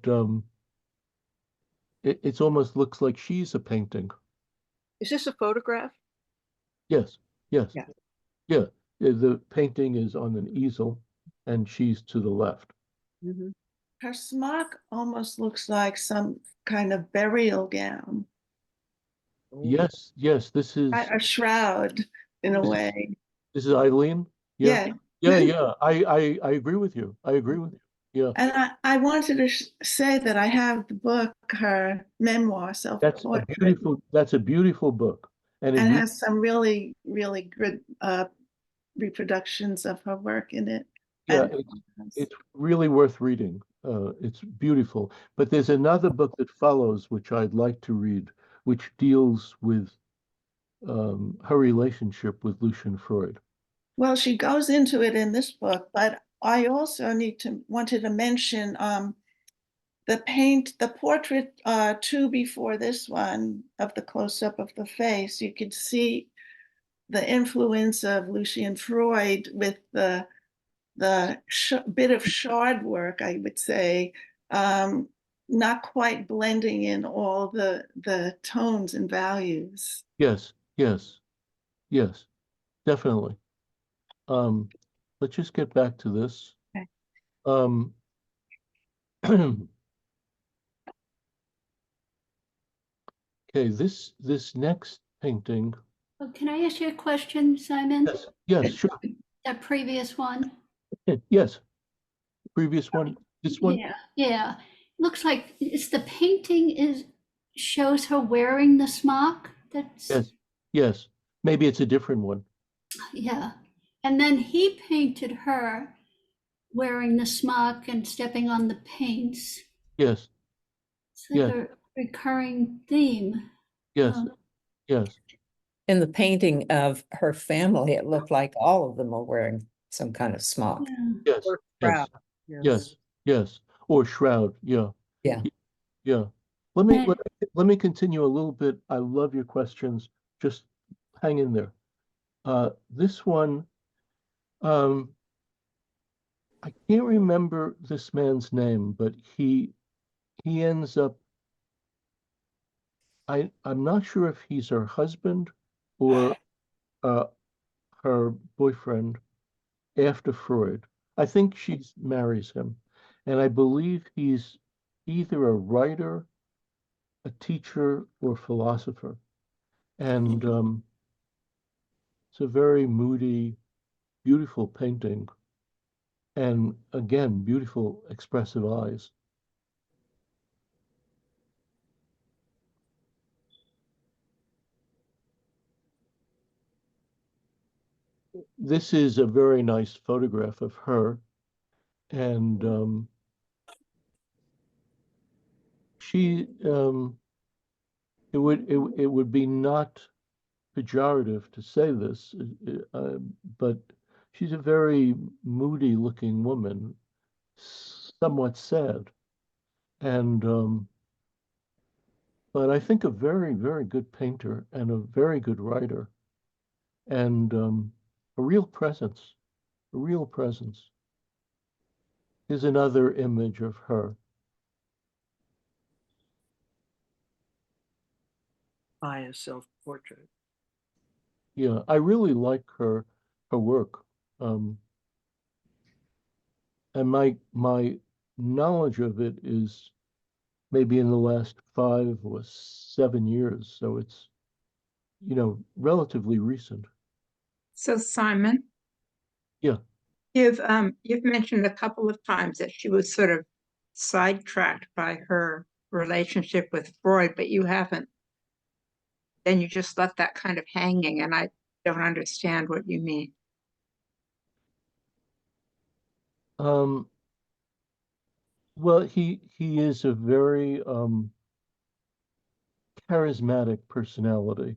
S1: it almost looks like she's a painting.
S6: Is this a photograph?
S1: Yes, yes,
S6: Yeah.
S1: yeah. The painting is on an easel, and she's to the left.
S6: Mm-hmm.
S11: Her smock almost looks like some kind of burial gown,
S1: Yes, yes. This is
S11: a shroud in a way.
S1: this is Eileen. Yeah,
S11: Yeah.
S1: yeah. I agree with you. I agree with you. Yeah.
S11: And I wanted to say that I have the book, her memoir,
S1: That's a
S11: self-portrait,
S1: beautiful book. And
S11: and
S1: it
S11: has some really, really good reproductions of her work in it.
S1: yeah,
S11: And
S1: it's really worth reading. It's beautiful. But there's another book that follows, which I'd like to read, which deals with her relationship with Lucian Freud.
S11: well, she goes into it in this book, but I also wanted to mention the portrait two before this one of the close-up of the face. You could see the influence of Lucian Freud with the bit of shard work, I would say, not quite blending in all the tones and values.
S1: Yes, yes, yes, definitely. Let's just get back to this.
S11: Okay.
S1: Okay, this next painting.
S12: Oh, can I ask you a question, Simon?
S1: Yes, yes, sure.
S12: That previous one?
S1: Yes. Previous one, this one?
S12: Yeah. Looks like it's the painting shows her wearing the smock.
S1: Yes, yes. Maybe it's a different one.
S12: Yeah. And then he painted her wearing the smock and stepping on the paints.
S1: Yes.
S12: It's like a recurring theme.
S1: Yes, yes.
S10: In the painting of her family, it looked like all of them were wearing some kind of smock.
S12: Yeah.
S1: Yes,
S6: Or
S1: yes,
S6: shroud.
S1: yes, yes. Or shroud, yeah.
S10: Yeah.
S1: Yeah. Let me continue a little bit. I love your questions. Just hang in there. This one, I can't remember this man's name, but he ends up, I'm not sure if he's her husband or her boyfriend after Freud. I think she marries him. And I believe he's either a writer, a teacher, or philosopher. And it's a very moody, beautiful painting. And again, beautiful, expressive eyes. This is a very nice photograph of her. And she, it would be not pejorative to say this, but she's a very moody looking woman, somewhat sad. And but I think a very, very good painter and a very good writer, and a real presence, a real presence. Here's another image of her.
S6: By a self-portrait.
S1: Yeah, I really like her work. And my knowledge of it is maybe in the last 5 or 7 years. So it's, relatively recent.
S3: So Simon,
S1: Yeah.
S3: You've mentioned a couple of times that she was sort of sidetracked by her relationship with Freud, but you haven't. Then you just left that kind of hanging, and I don't understand what you mean.
S1: Well, he is a very charismatic personality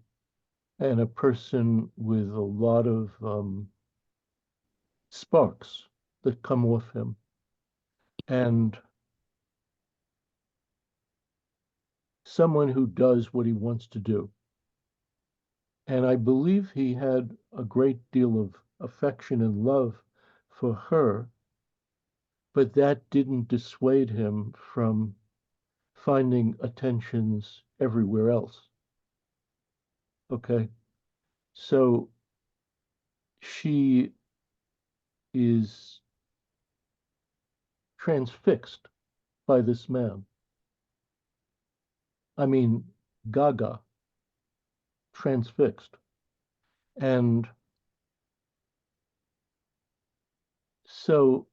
S1: and a person with a lot of sparks that come off him. And someone who does what he wants to do. And I believe he had a great deal of affection and love for her, but that didn't dissuade him from finding attentions everywhere else. Okay. So she is transfixed by this man. I mean, gaga, transfixed. And so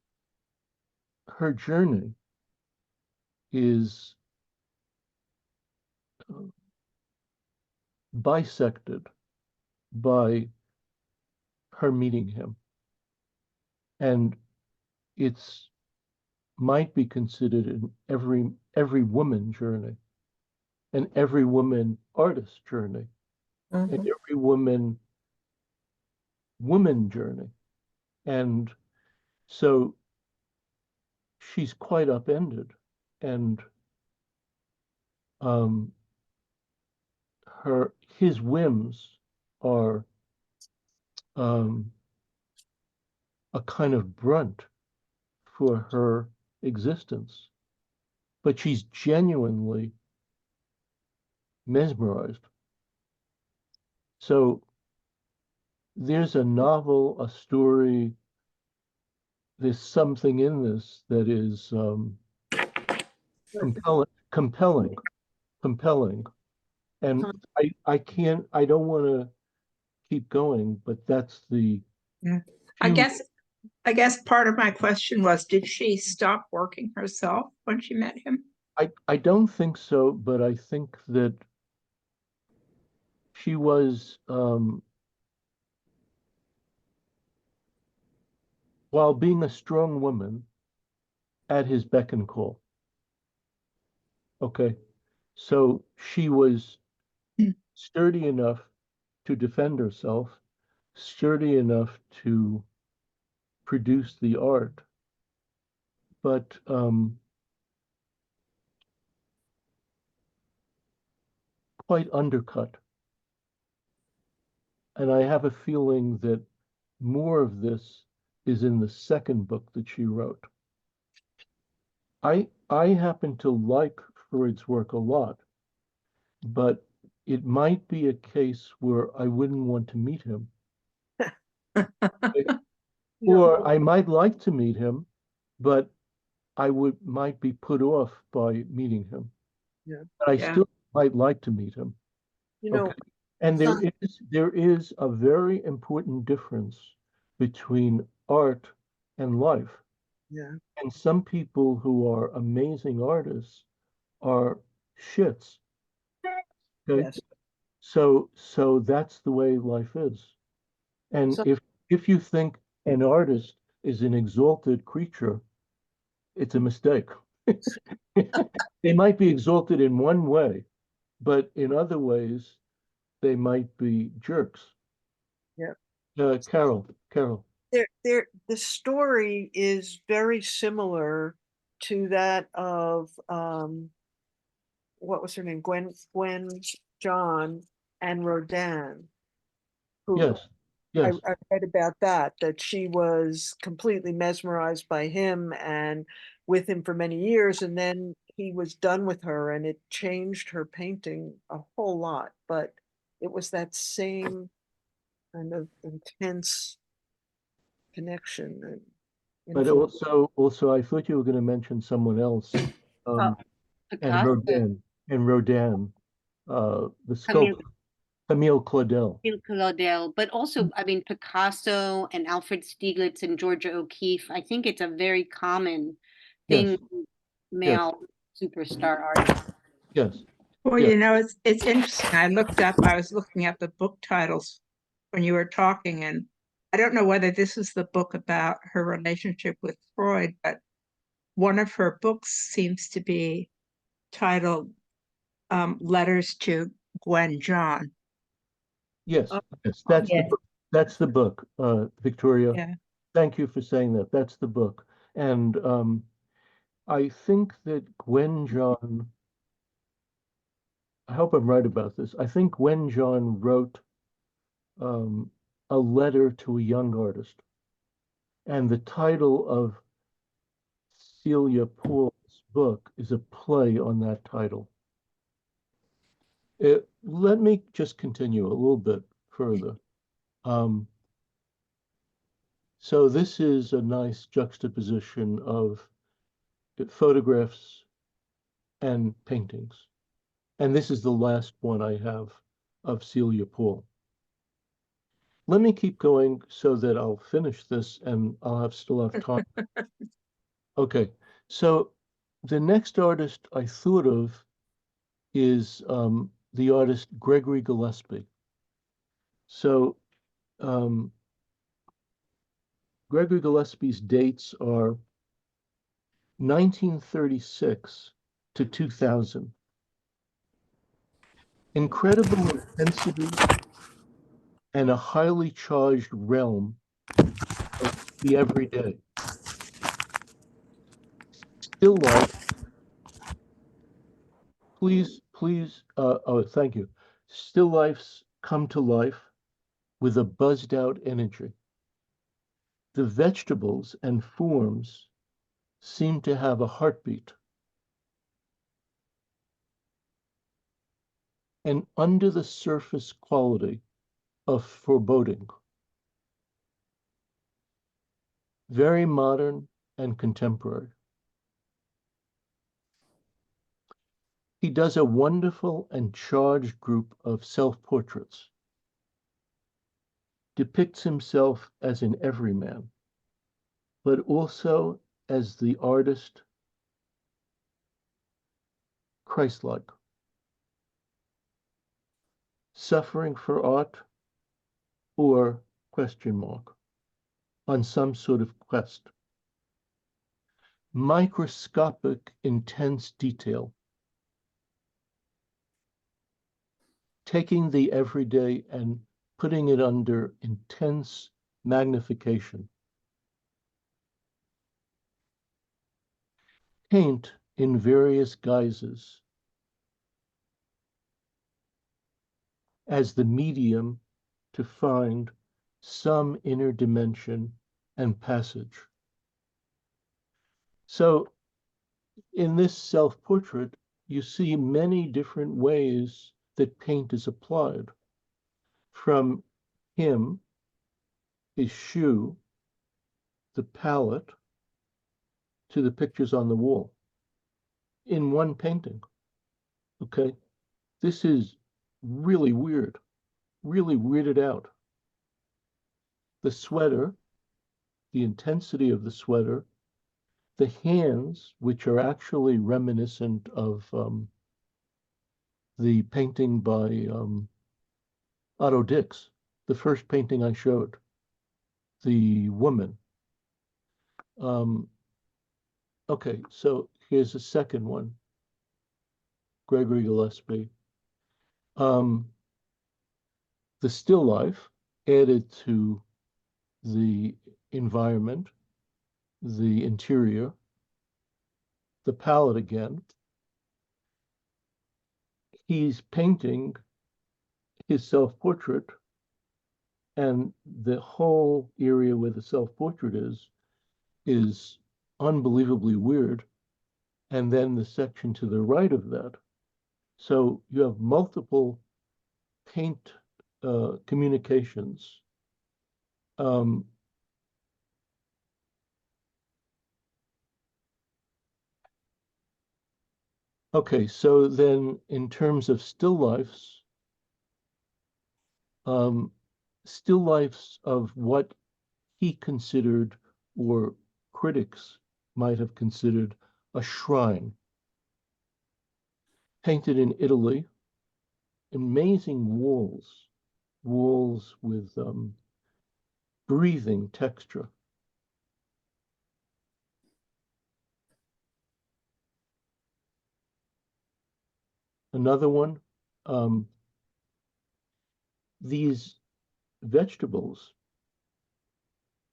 S1: her journey is bisected by her meeting him. And it's might be considered an every woman journey, and every woman artist journey, and every woman journey. And so she's quite upended, and his whims are a kind of brunt for her existence, but she's genuinely mesmerized. So there's a novel, a story, there's something in this that is compelling. And I don't want to keep going, but that's the
S3: Yeah. I guess part of my question was, did she stop working herself when she met him?
S1: I don't think so, but I think that she was while being a strong woman at his beck and call. Okay. So she was sturdy enough to defend herself, sturdy enough to produce the art, but quite undercut. And I have a feeling that more of this is in the second book that she wrote. I happen to like Freud's work a lot, but it might be a case where I wouldn't want to meet him. Or I might like to meet him, but I might be put off by meeting him.
S6: Yeah.
S1: But I still might like to meet him. Okay. And there is a very important difference between art and life.
S6: Yeah.
S1: And some people who are amazing artists are shits. Okay.
S6: Yes.
S1: So that's the way life is. And if you think an artist is an exalted creature, it's a mistake. They might be exalted in one way, but in other ways, they might be jerks.
S6: Yeah.
S1: Carol.
S6: The story is very similar to that of what was her name? Gwen John and Rodin. Who
S1: Yes.
S6: I read about that she was completely mesmerized by him and with him for many years, and then he was done with her, and it changed her painting a whole lot. But it was that same kind of intense connection.
S1: But also, I thought you were going to mention someone else, and
S4: Picasso.
S1: Rodin, the sculptor. Camille Claudel.
S4: Claudel, but also, I mean, Picasso and Alfred Stieglitz and Georgia O'Keeffe. I think it's a very common thing,
S1: Yes,
S4: male superstar artists.
S1: yes.
S3: Well,
S1: Yeah.
S3: you know, it's interesting. I was looking at the book titles when you were talking, and I don't know whether this is the book about her relationship with Freud, but one of her books seems to be titled Letters to Gwen John.
S1: Yes,
S6: Oh,
S1: yes, that's the
S10: yes.
S1: book. That's the book, Victoria.
S3: Yeah.
S1: Thank you for saying that. That's the book. And I think that Gwen John, I hope I'm right about this. I think Gwen John wrote a letter to a young artist. And the title of Celia Poole's book is a play on that title. Let me just continue a little bit further. So this is a nice juxtaposition of photographs and paintings. And this is the last one I have of Celia Poole. Let me keep going so that I'll finish this and still have time. Okay, so the next artist I thought of is the artist Gregory Gillespie. So Gregory Gillespie's dates are 1936 to 2000. Incredible intensity and a highly charged realm of the everyday. Still life, oh, thank you. Still lifes come to life with a buzzed out energy. The vegetables and forms seem to have a heartbeat. An under the surface quality of foreboding. Very modern and contemporary. He does a wonderful and charged group of self-portraits. Depicts himself as an everyman, but also as the artist, Christ-like. Suffering for art or question mark on some sort of quest. Microscopic, intense detail. Taking the everyday and putting it under intense magnification. Paint in various guises as the medium to find some inner dimension and passage. So in this self-portrait, you see many different ways that paint is applied. From him, his shoe, the palette, to the pictures on the wall in one painting. Okay, this is really weird, really weirded out. The sweater, the intensity of the sweater, the hands, which are actually reminiscent of the painting by Otto Dix, the first painting I showed, the woman. Okay, so here's a second one, Gregory Gillespie. The still life added to the environment, the interior, the palette again. He's painting his self-portrait, and the whole area where the self-portrait is unbelievably weird. And then the section to the right of that. So you have multiple paint communications. Okay, so then in terms of still lifes, still lifes of what he considered, or critics might have considered, a shrine. Painted in Italy, amazing walls, walls with breathing texture. Another one, these vegetables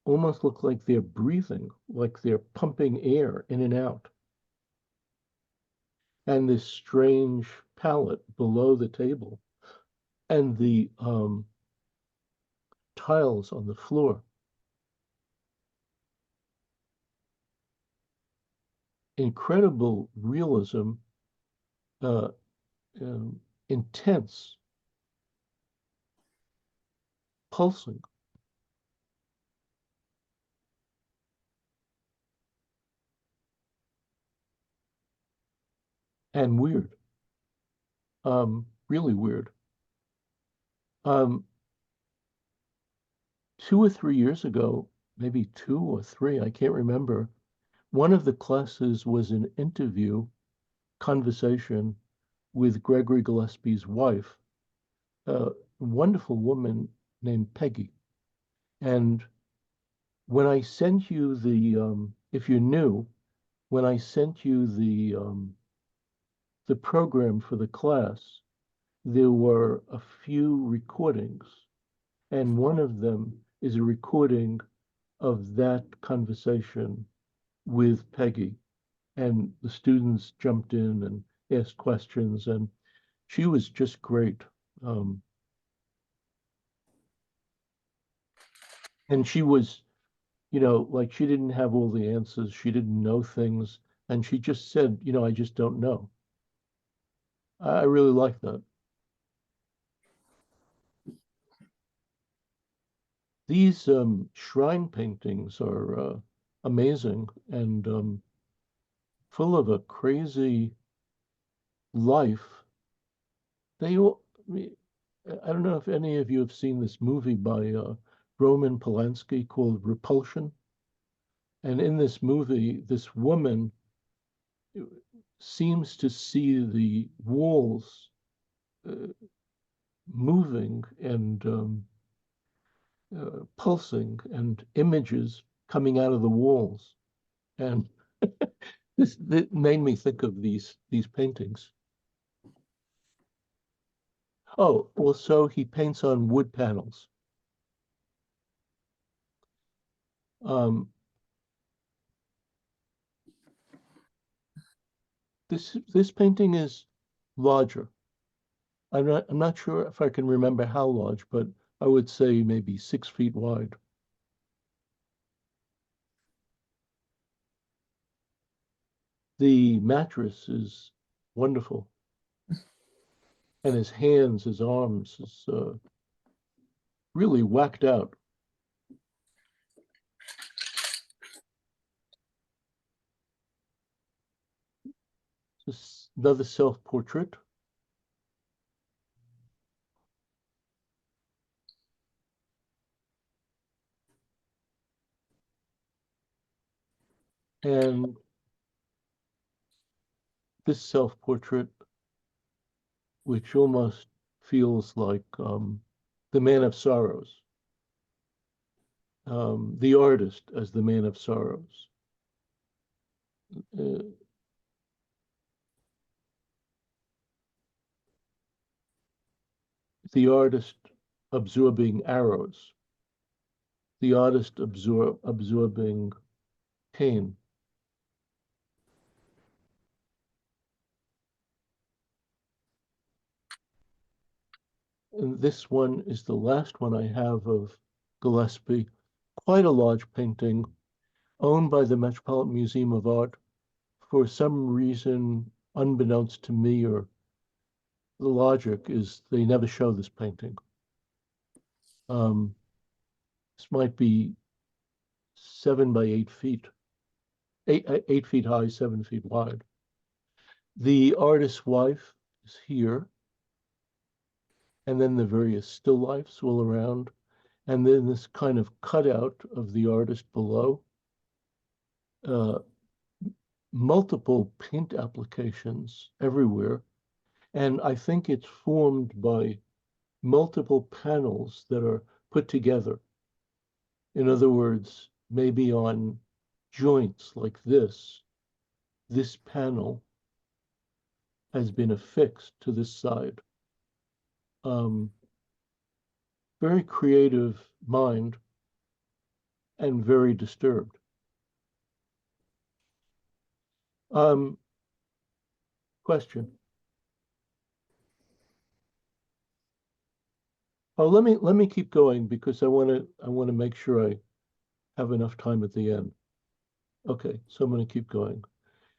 S1: almost look like they're breathing, like they're pumping air in and out. And this strange palette below the table, and the tiles on the floor. Incredible realism, intense, pulsing. And weird, really weird. 2 or 3 years ago, maybe 2 or 3, I can't remember, one of the classes was an interview, conversation with Gregory Gillespie's wife, a wonderful woman named Peggy. And when I sent you the, if you're new, when I sent you the program for the class, there were a few recordings, and one of them is a recording of that conversation with Peggy. And the students jumped in and asked questions, and she was just great. And she was, like, she didn't have all the answers. She didn't know things. And she just said, I just don't know. I really like that. These shrine paintings are amazing and full of a crazy life. They all, I don't know if any of you have seen this movie by Roman Polanski called Repulsion. And in this movie, this woman seems to see the walls moving and pulsing, and images coming out of the walls. And this made me think of these paintings. Oh, also he paints on wood panels. This painting is larger. I'm not sure if I can remember how large, but I would say maybe 6 feet wide. The mattress is wonderful. And his hands, his arms is really whacked out. This another self-portrait. And this self-portrait, which almost feels like the Man of Sorrows, the artist as the Man of Sorrows. The artist absorbing arrows, the artist absorbing pain. And this one is the last one I have of Gillespie, quite a large painting owned by the Metropolitan Museum of Art. For some reason, unbeknownst to me, or the logic is they never show this painting. This might be 7 by 8 feet, 8 feet high, 7 feet wide. The artist's wife is here, and then the various still lifes all around, and then this kind of cutout of the artist below. Multiple paint applications everywhere, and I think it's formed by multiple panels that are put together. In other words, maybe on joints like this panel has been affixed to this side. Very creative mind and very disturbed. Question. Oh, let me keep going because I want to make sure I have enough time at the end. Okay, so I'm going to keep going.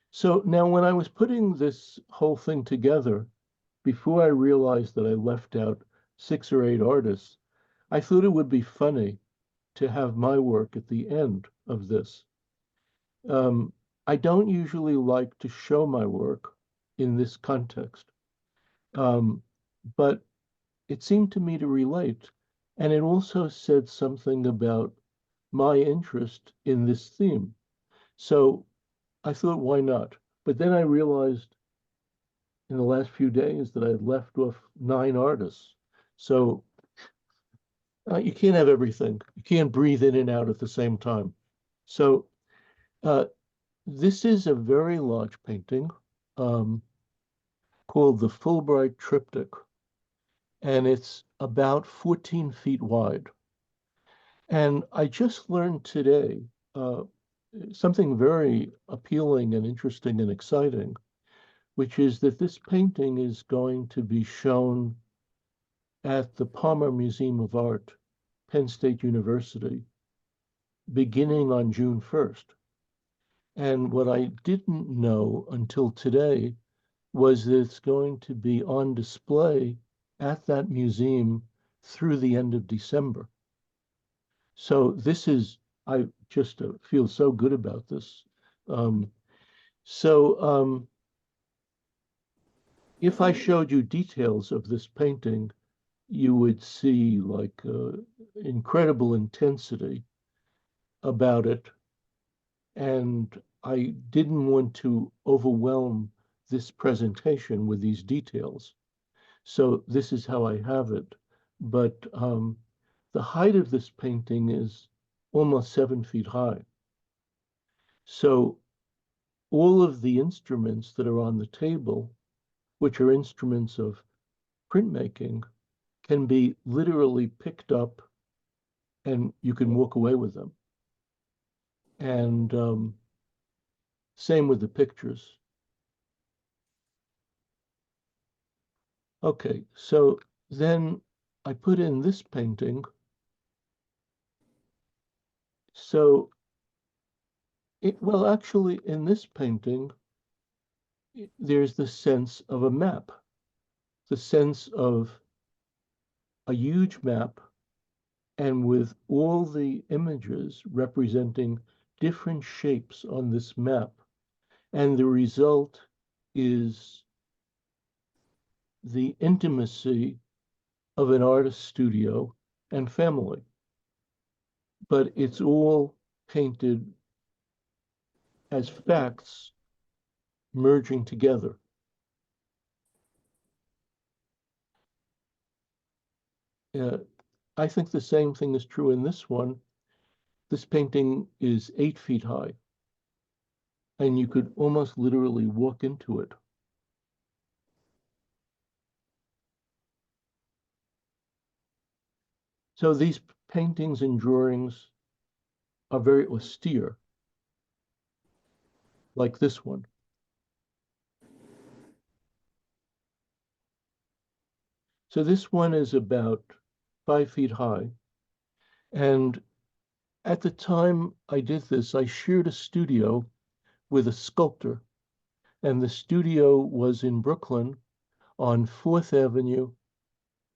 S1: So now when I was putting this whole thing together, before I realized that I left out 6 or 8 artists, I thought it would be funny to have my work at the end of this. I don't usually like to show my work in this context, but it seemed to me to relate, and it also said something about my interest in this theme. So I thought, why not? But then I realized in the last few days that I had left off 9 artists. So you can't have everything. You can't breathe in and out at the same time. So this is a very large painting called the Fulbright Triptych, and it's about 14 feet wide. And I just learned today something very appealing and interesting and exciting, which is that this painting is going to be shown at the Palmer Museum of Art, Penn State University, beginning on June 1st. And what I didn't know until today was that it's going to be on display at that museum through the end of December. So this is, I just feel so good about this. If I showed you details of this painting, you would see like incredible intensity about it. And I didn't want to overwhelm this presentation with these details. So this is how I have it. But the height of this painting is almost 7 feet high. So all of the instruments that are on the table, which are instruments of printmaking, can be literally picked up and you can walk away with them. And same with the pictures. Okay, so then I put in this painting. So, well, actually, in this painting, there's the sense of a map, the sense of a huge map, and with all the images representing different shapes on this map. And the result is the intimacy of an artist studio and family. But it's all painted as facts merging together. I think the same thing is true in this one. This painting is 8 feet high, and you could almost literally walk into it. So these paintings and drawings are very austere, like this one. So this one is about 5 feet high. And at the time I did this, I shared a studio with a sculptor. And the studio was in Brooklyn on 4th Avenue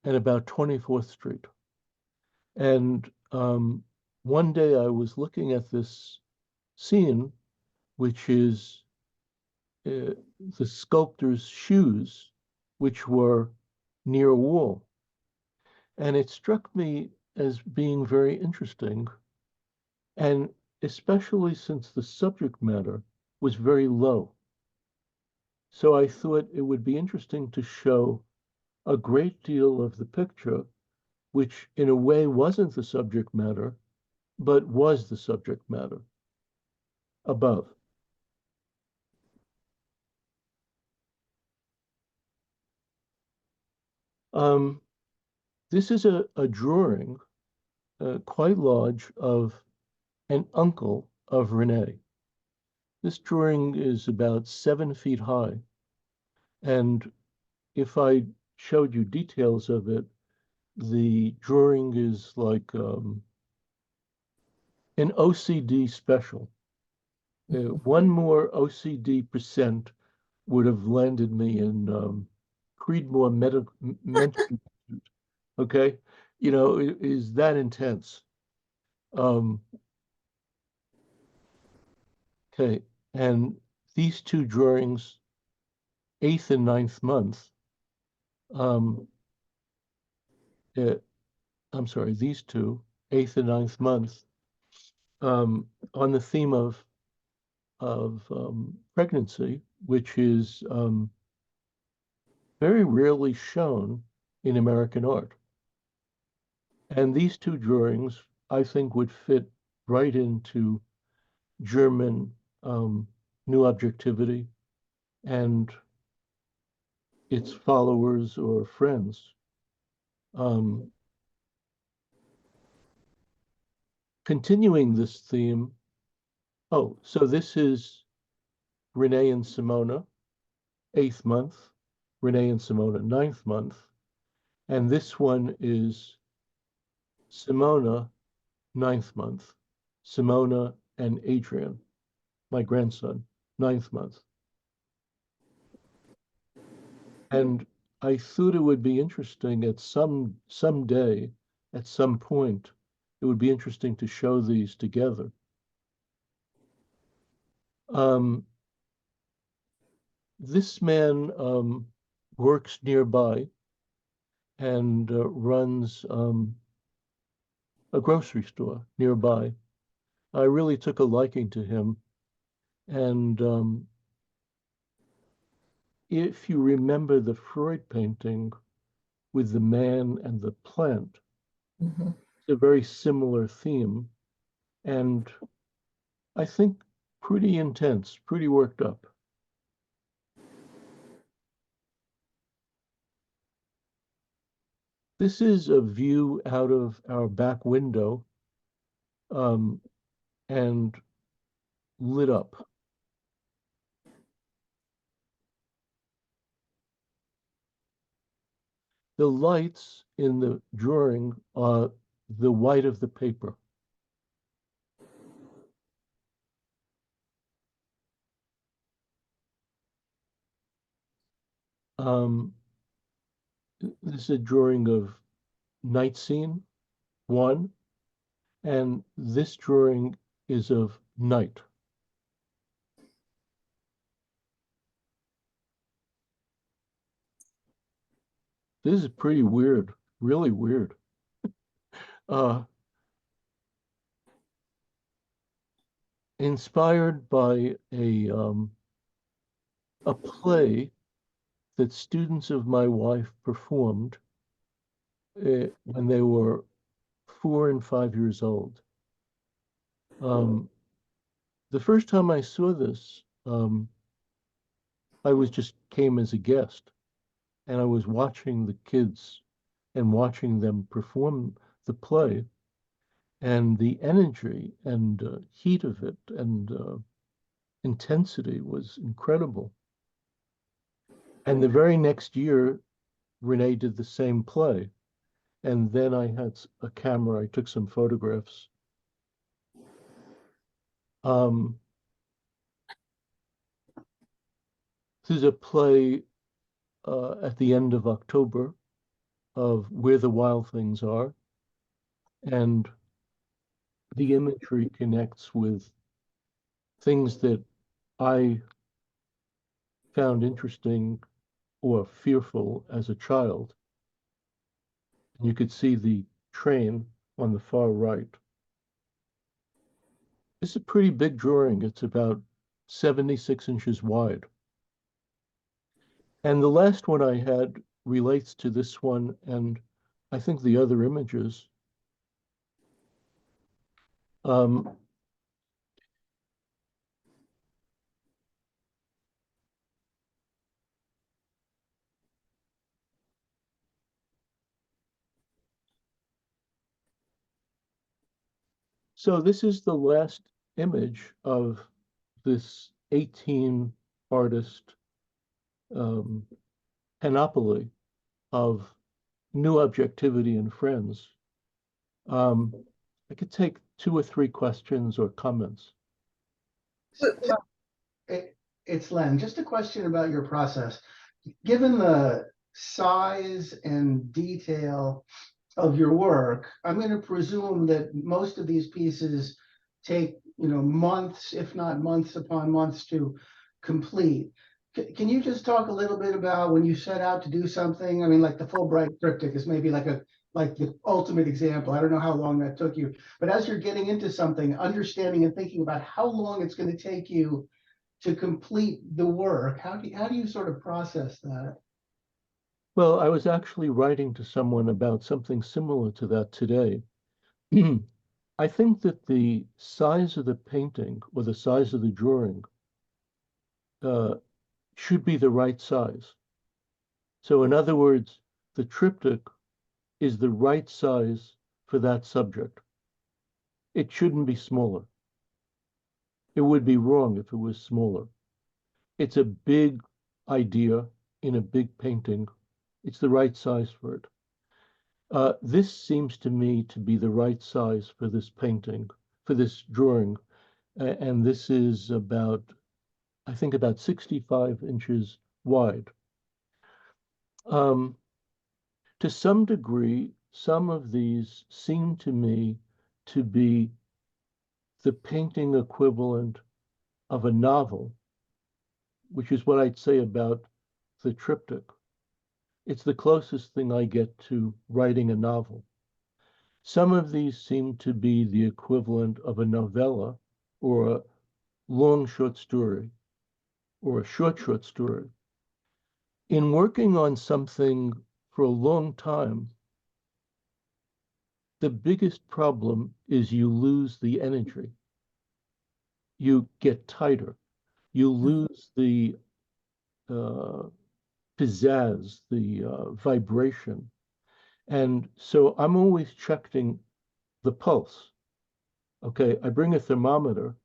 S1: and about 24th Street. And one day I was looking at this scene, which is the sculptor's shoes, which were near a wall. And it struck me as being very interesting, and especially since the subject matter was very low. So I thought it would be interesting to show a great deal of the picture, which in a way wasn't the subject matter, but was the subject matter above. This is a drawing, quite large, of an uncle of Renee. This drawing is about 7 feet high. And if I showed you details of it, the drawing is like an OCD special. One more OCD percent would have landed me in Creedmoor Mental Institute. Okay, you know, it is that intense. Okay, and these two drawings, 8th and 9th month, um, I'm sorry, these two, 8th and 9th month, on the theme of pregnancy, which is very rarely shown in American art. And these two drawings, I think, would fit right into German new objectivity and its followers or friends. Continuing this theme, oh, so this is Renee and Simona, 8th month, Renee and Simona, 9th month, and this one is Simona, 9th month, Simona and Adrian, my grandson, 9th month. And I thought it would be interesting at someday, at some point, it would be interesting to show these together. This man works nearby and runs a grocery store nearby. I really took a liking to him. And if you remember the Freud painting with the man and the plant, it's a very similar theme. And I think pretty intense, pretty worked up. This is a view out of our back window and lit up. The lights in the drawing are the white of the paper. This is a drawing of night scene 1, and this drawing is of night. This is pretty weird, really weird. Inspired by a play that students of my wife performed when they were 4 and 5 years old. The first time I saw this, I came as a guest, and I was watching the kids and watching them perform the play, and the energy and heat of it and intensity was incredible. And the very next year, Renee did the same play. And then I had a camera, I took some photographs. This is a play at the end of October of Where the Wild Things Are. And the imagery connects with things that I found interesting or fearful as a child. You could see the train on the far right. This is a pretty big drawing. It's about 76 inches wide. And the last one I had relates to this one and I think the other images. So this is the last image of this 18 artist panoply of New Objectivity and Friends. I could take 2 or 3 questions or comments.
S13: It's Len. Just a question about your process. Given the size and detail of your work, I'm going to presume that most of these pieces take, months, if not months upon months to complete. Can you just talk a little bit about when you set out to do something? I mean, like the Fulbright triptych is maybe like the ultimate example. I don't know how long that took you, but as you're getting into something, understanding and thinking about how long it's going to take you to complete the work, how do you sort of process that?
S1: Well, I was actually writing to someone about something similar to that today. I think that the size of the painting or the size of the drawing should be the right size. So in other words, the triptych is the right size for that subject. It shouldn't be smaller. It would be wrong if it was smaller. It's a big idea in a big painting. It's the right size for it. This seems to me to be the right size for this painting, for this drawing. And this is about, I think about 65 inches wide. To some degree, some of these seem to me to be the painting equivalent of a novel, which is what I'd say about the triptych. It's the closest thing I get to writing a novel. Some of these seem to be the equivalent of a novella or a long short story or a short story. In working on something for a long time, the biggest problem is you lose the energy. You get tighter. You lose the pizzazz, the vibration. And so I'm always checking the pulse. Okay, I bring a thermometer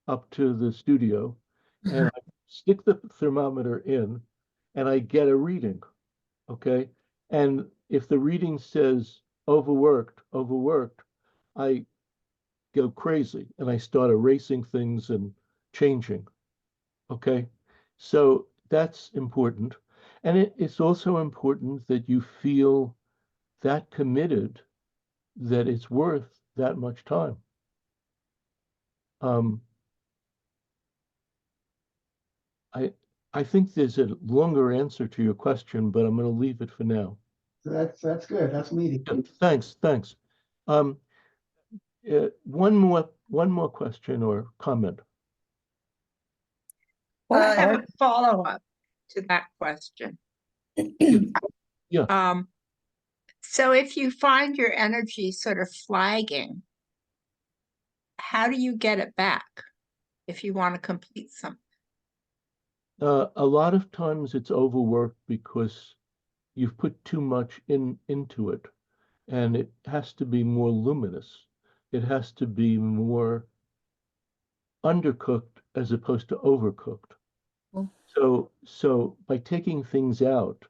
S1: up to the studio and I stick the thermometer in and I get a reading. Okay, and if the reading says overworked, I go crazy and I start erasing things and changing. Okay, so that's important. And it's also important that you feel that committed that it's worth that much time. I think there's a longer answer to your question, but I'm going to leave it for now.
S13: That's good. That's meaty.
S1: Thanks. One more question or comment.
S3: Well, I have a follow-up to that question.
S1: Yeah.
S3: So if you find your energy sort of flagging, how do you get it back if you want to complete something?
S1: A lot of times it's overworked because you've put too much into it, and it has to be more luminous. It has to be more undercooked as opposed to overcooked. So by taking things out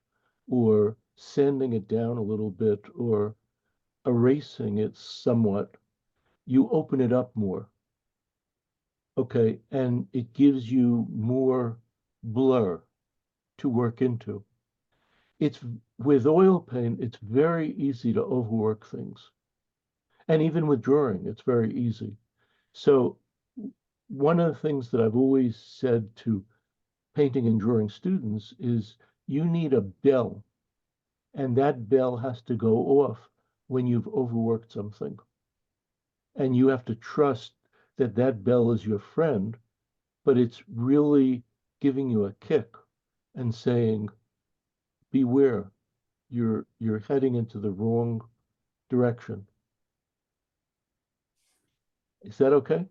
S1: or sanding it down a little bit or erasing it somewhat, you open it up more. Okay, and it gives you more blur to work into. It's with oil paint, it's very easy to overwork things. And even with drawing, it's very easy. So one of the things that I've always said to painting and drawing students is you need a bell. And that bell has to go off when you've overworked something. And you have to trust that that bell is your friend, but it's really giving you a kick and saying, beware, you're heading into the wrong direction. Is that okay?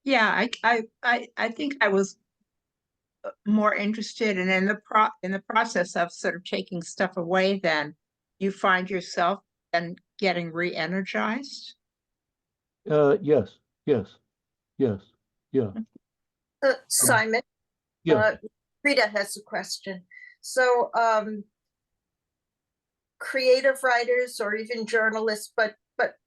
S3: Yeah, I think I was more interested in in the process of sort of taking stuff away, then you find yourself then getting re-energized.
S1: Yes, yes, yes, yeah,
S2: Simon,
S1: yeah.
S2: Rita has a question. So, creative writers or even journalists, but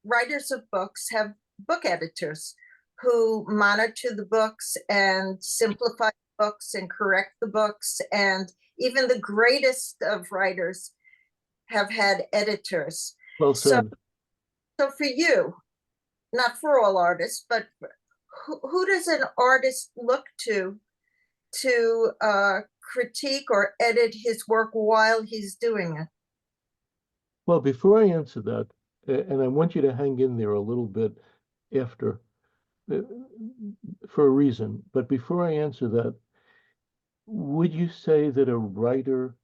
S2: writers of books have book editors who monitor the books and simplify books and correct the books. And even the greatest of writers have had editors.
S1: Well
S2: So,
S1: said.
S2: so for you, not for all artists, but who does an artist look to critique or edit his work while he's doing it?
S1: Well, before I answer that, and I want you to hang in there a little bit after, for a reason, but before I answer that, would you say that a writer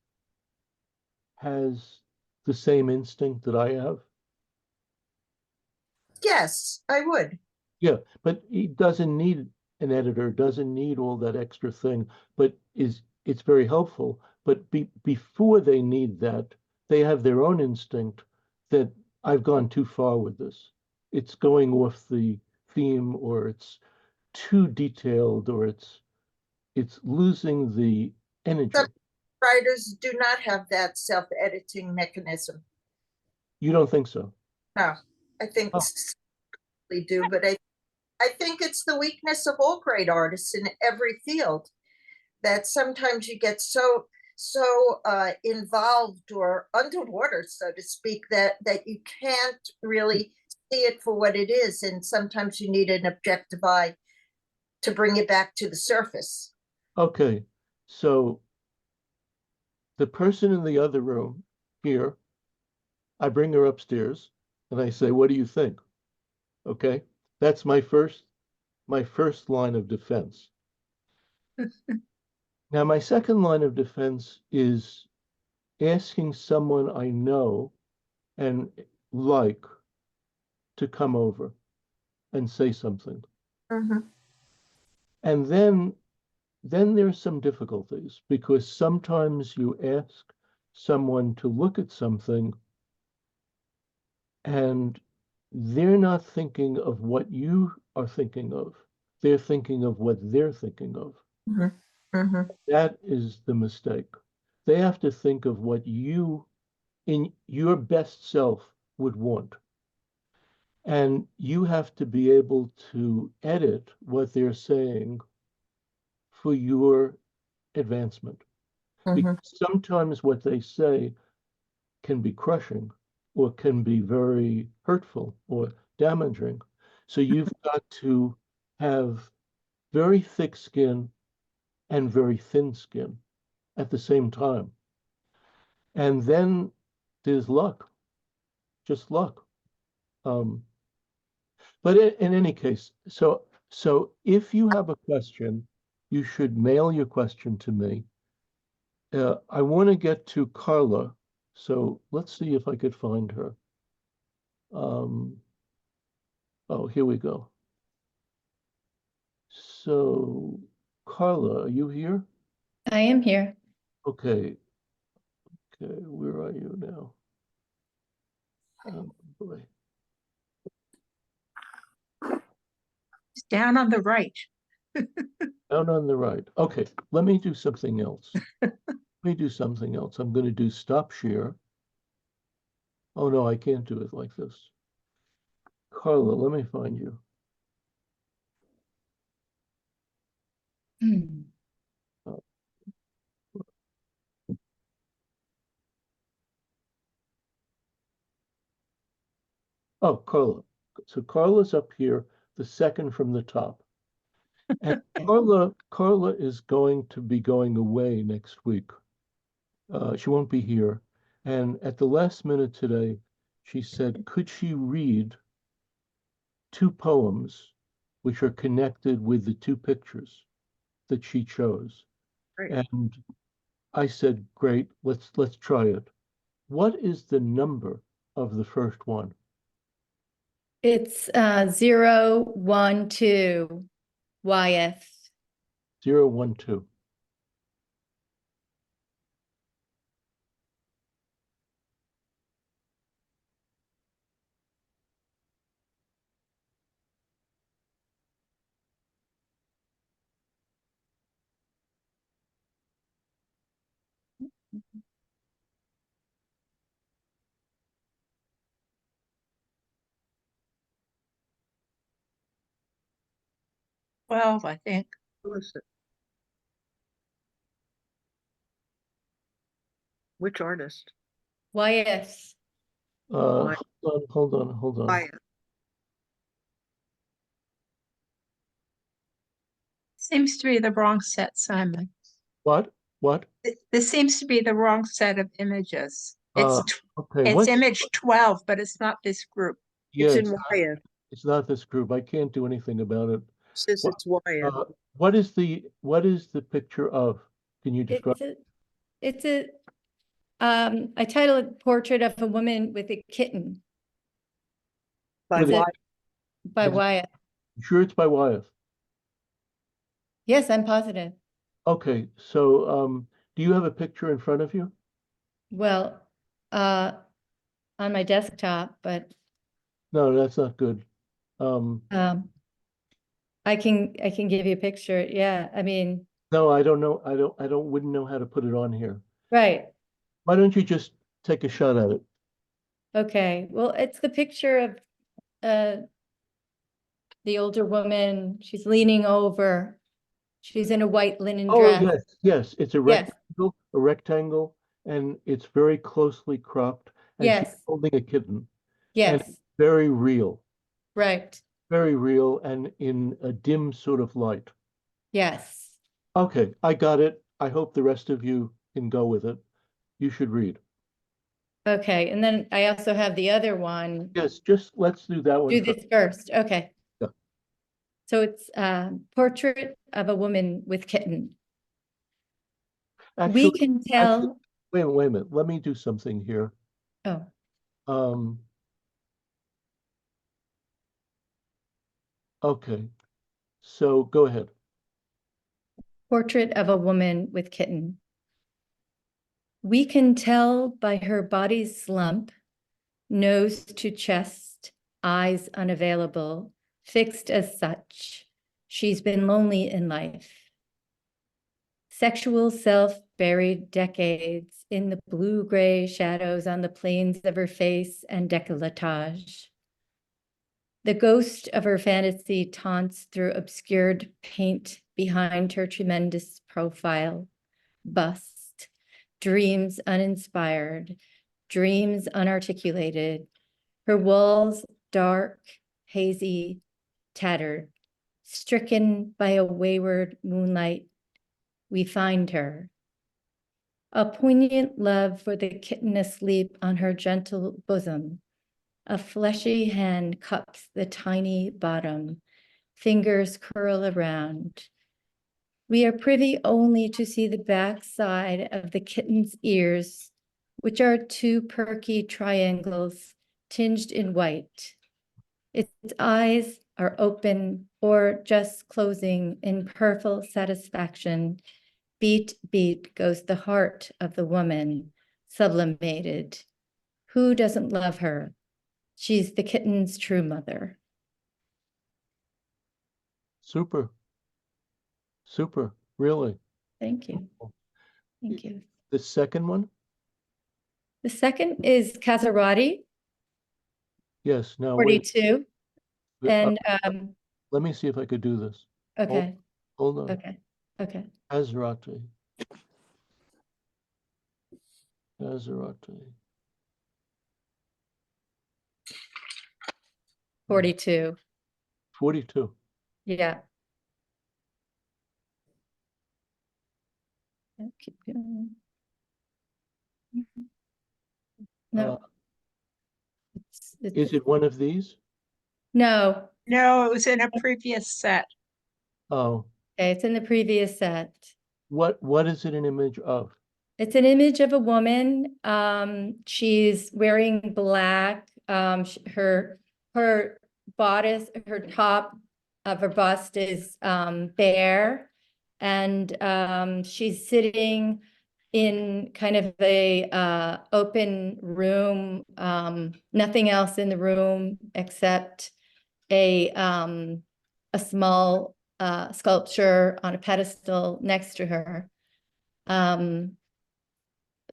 S1: has the same instinct that I have?
S2: Yes, I would.
S1: Yeah, but he doesn't need an editor, doesn't need all that extra thing, but it's very helpful. But before they need that, they have their own instinct that I've gone too far with this. It's going off the theme, or it's too detailed, or it's losing the energy.
S2: Some writers do not have that self-editing mechanism.
S1: You don't think so?
S2: No, I think they do, but I think it's the weakness of all great artists in every field, that sometimes you get so involved or underwater, so to speak, that you can't really see it for what it is, and sometimes you need an objective eye to bring it back to the surface.
S1: Okay, so the person in the other room here, I bring her upstairs and I say, what do you think? Okay, that's my first line of defense. Now, my second line of defense is asking someone I know and like to come over and say something.
S2: Mm-hmm.
S1: And then there's some difficulties, because sometimes you ask someone to look at something and they're not thinking of what you are thinking of. They're thinking of what they're thinking of.
S2: Mm-hmm. Mm-hmm.
S1: That is the mistake. They have to think of what you, in your best self, would want. And you have to be able to edit what they're saying for your advancement.
S2: Mm-hmm.
S1: Because sometimes what they say can be crushing, or can be very hurtful or damaging. So you've got to have very thick skin and very thin skin at the same time. And then there's luck, just luck. But in any case, so if you have a question, you should mail your question to me. I want to get to Carla, so let's see if I could find her. Oh, here we go. So, Carla, are you here?
S14: I am here.
S1: Okay. Okay, where are you now? Oh, boy.
S3: It's down on the right.
S1: Down on the right. Okay, let me do something else. Let me do something else. I'm going to do stop share. Oh, no, I can't do it like this. Carla, let me find you. Oh, Carla. So Carla's up here, the second from the top. And Carla is going to be going away next week. She won't be here. And at the last minute today, she said, could she read two poems which are connected with the two pictures that she chose?
S6: Great.
S1: And I said, great, let's try it. What is the number of the first one?
S14: It's 012 YF.
S1: 012.
S3: I think.
S6: Listen. Which artist?
S14: YF.
S6: Why?
S1: Hold on.
S6: Why?
S3: Seems to be the wrong set, Simon.
S1: What?
S3: This seems to be the wrong set of images.
S1: Okay,
S3: It's image 12, but it's not this group.
S6: It's
S1: yes,
S6: in Wyatt.
S1: it's not this group. I can't do anything about it.
S6: Says
S1: What-
S6: it's Wyatt.
S1: What is the picture of? Can you describe?
S14: I titled it Portrait of a Woman with a Kitten
S6: By
S1: with a-
S6: Wyatt.
S14: by Wyatt.
S1: You sure it's by Wyeth?
S14: Yes, I'm positive.
S1: Okay, so do you have a picture in front of you?
S14: Well, on my desktop, but
S1: No, that's not good.
S14: I can give you a picture. Yeah, I mean,
S1: No, I don't know. Wouldn't know how to put it on here.
S14: right.
S1: Why don't you just take a shot at it?
S14: Okay. Well, it's the picture of the older woman. She's leaning over. She's in a white linen
S1: Oh,
S14: dress.
S1: yes, it's a
S14: Yes.
S1: rectangle, and it's very closely cropped, and she's
S14: Yes.
S1: holding a kitten. And
S14: Yes.
S1: it's very real,
S14: Right.
S1: and in a dim sort of light.
S14: Yes.
S1: Okay, I got it. I hope the rest of you can go with it. You should read.
S14: Okay. And then I also have the other one.
S1: Yes, just let's do that one
S14: Do
S1: first.
S14: this first. Okay.
S1: Yeah.
S14: So it's Portrait of a Woman with Kitten. We
S1: Actually,
S14: can tell.
S1: wait a minute. Let me do something here.
S14: Oh,
S1: Okay, so go ahead.
S14: Portrait of a Woman with Kitten. We can tell by her body's slump, nose to chest, eyes unavailable, fixed as such. She's been lonely in life. Sexual self buried decades in the blue-gray shadows on the planes of her face and décolletage. The ghost of her fantasy taunts through obscured paint behind her tremendous profile, bust, dreams uninspired, dreams unarticulated, her walls dark, hazy, tattered, stricken by a wayward moonlight. We find her. A poignant love for the kitten asleep on her gentle bosom. A fleshy hand cups the tiny bottom. Fingers curl around. We are privy only to see the backside of the kitten's ears, which are two perky triangles tinged in white. Its eyes are open or just closing in purple satisfaction. Beat, beat goes the heart of the woman, sublimated. Who doesn't love her? She's the kitten's true mother.
S1: Super, really.
S14: Thank you. Thank you.
S1: The second one?
S14: The second is Casarati,
S1: Yes, now wait.
S14: 42. And
S1: let me see if I could do this.
S14: okay.
S1: Hold on.
S14: Okay.
S1: Azrati.
S14: 42.
S1: 42.
S14: Yeah. Keep going. No.
S1: Is it one of these?
S14: No,
S3: No, it was in a previous set.
S1: Oh,
S14: okay, it's in the previous set.
S1: what is it an image of?
S14: It's an image of a woman. She's wearing black. Her bodice, her top of her bust is bare, and she's sitting in kind of a open room. Nothing else in the room except a small sculpture on a pedestal next to her.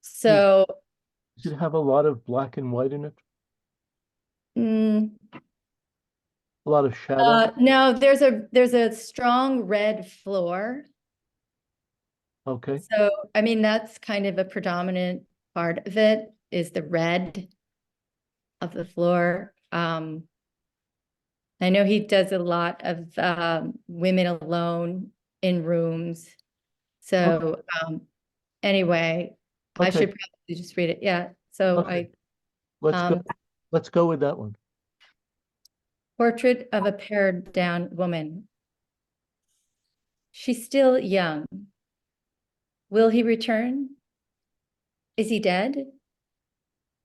S14: So
S1: Does it have a lot of black and white in it?
S14: mm,
S1: A lot of shadow?
S14: no, there's a strong red floor.
S1: Okay.
S14: So I mean that's kind of a predominant part of it is the red of the floor. I know he does a lot of women alone in rooms. So anyway, I
S1: Okay.
S14: should probably just read it. Yeah. So
S1: Okay. Let's go with that one.
S14: Portrait of a pared down woman. She's still young. Will he return? Is he dead?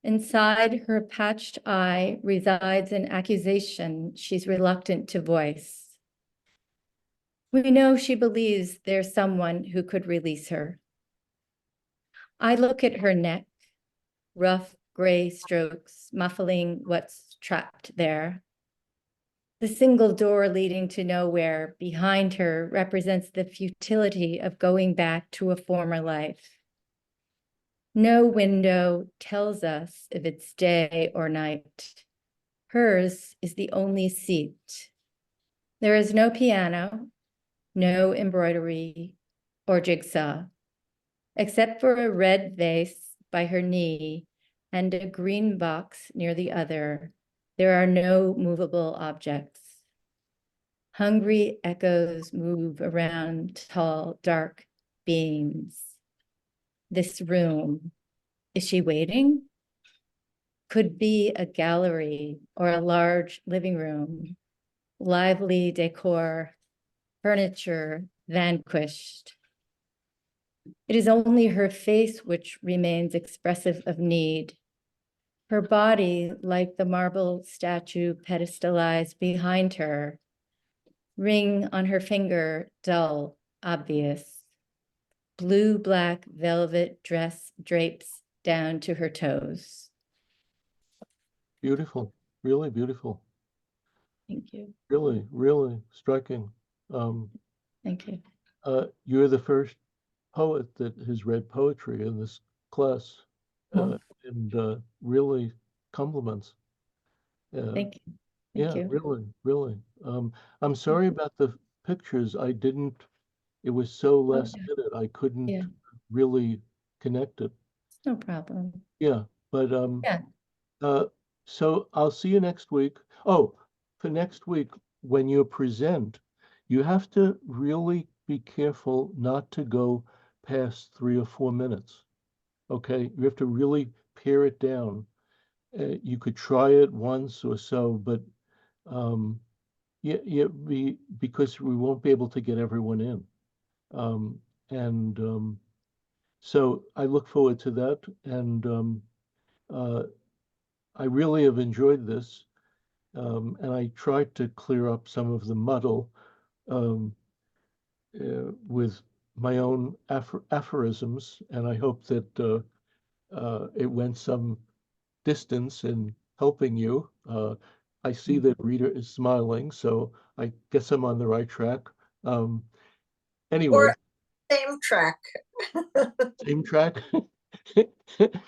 S14: Inside her patched eye resides an accusation she's reluctant to voice. We know she believes there's someone who could release her. I look at her neck, rough gray strokes muffling what's trapped there. The single door leading to nowhere behind her represents the futility of going back to a former life. No window tells us if it's day or night. Hers is the only seat. There is no piano, no embroidery or jigsaw, except for a red vase by her knee and a green box near the other. There are no movable objects. Hungry echoes move around tall, dark beams. This room, is she waiting? Could be a gallery or a large living room. Lively decor, furniture vanquished. It is only her face which remains expressive of need. Her body, like the marble statue pedestalized behind her, ring on her finger, dull, obvious. Blue-black velvet dress drapes down to her toes.
S1: Beautiful, really beautiful.
S14: Thank you.
S1: Really, really striking.
S14: Thank you.
S1: You're the first poet that has read poetry in this class, and really compliments.
S14: Thank you.
S1: Yeah,
S14: Thank you.
S1: really, really. I'm sorry about the pictures. It was so last minute, I couldn't really connect it.
S14: No problem.
S1: Yeah, but
S14: Yeah.
S1: so I'll see you next week. Oh, for next week, when you present, you have to really be careful not to go past 3 or 4 minutes. Okay, you have to really pare it down. You could try it once or so, but because we won't be able to get everyone in. And so I look forward to that, and I really have enjoyed this, and I tried to clear up some of the muddle with my own aphorisms, and I hope that it went some distance in helping you. I see that Rita is smiling, so I guess I'm on the right track. Anyway,
S2: Or same track.
S1: same track.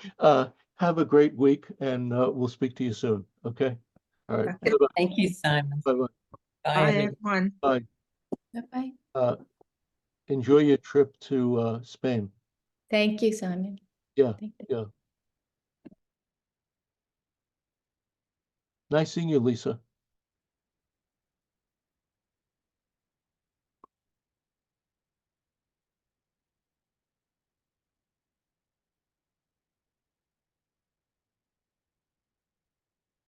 S1: Have a great week, and we'll speak to you soon. Okay. All right.
S3: Okay.
S1: Bye-bye.
S10: Thank you, Simon.
S1: Bye-bye.
S3: Bye, everyone.
S1: Bye.
S14: Bye-bye.
S1: Enjoy your trip to Spain.
S14: Thank you, Simon.
S1: Yeah.
S14: Thank you.
S1: Yeah. Nice seeing you, Lisa.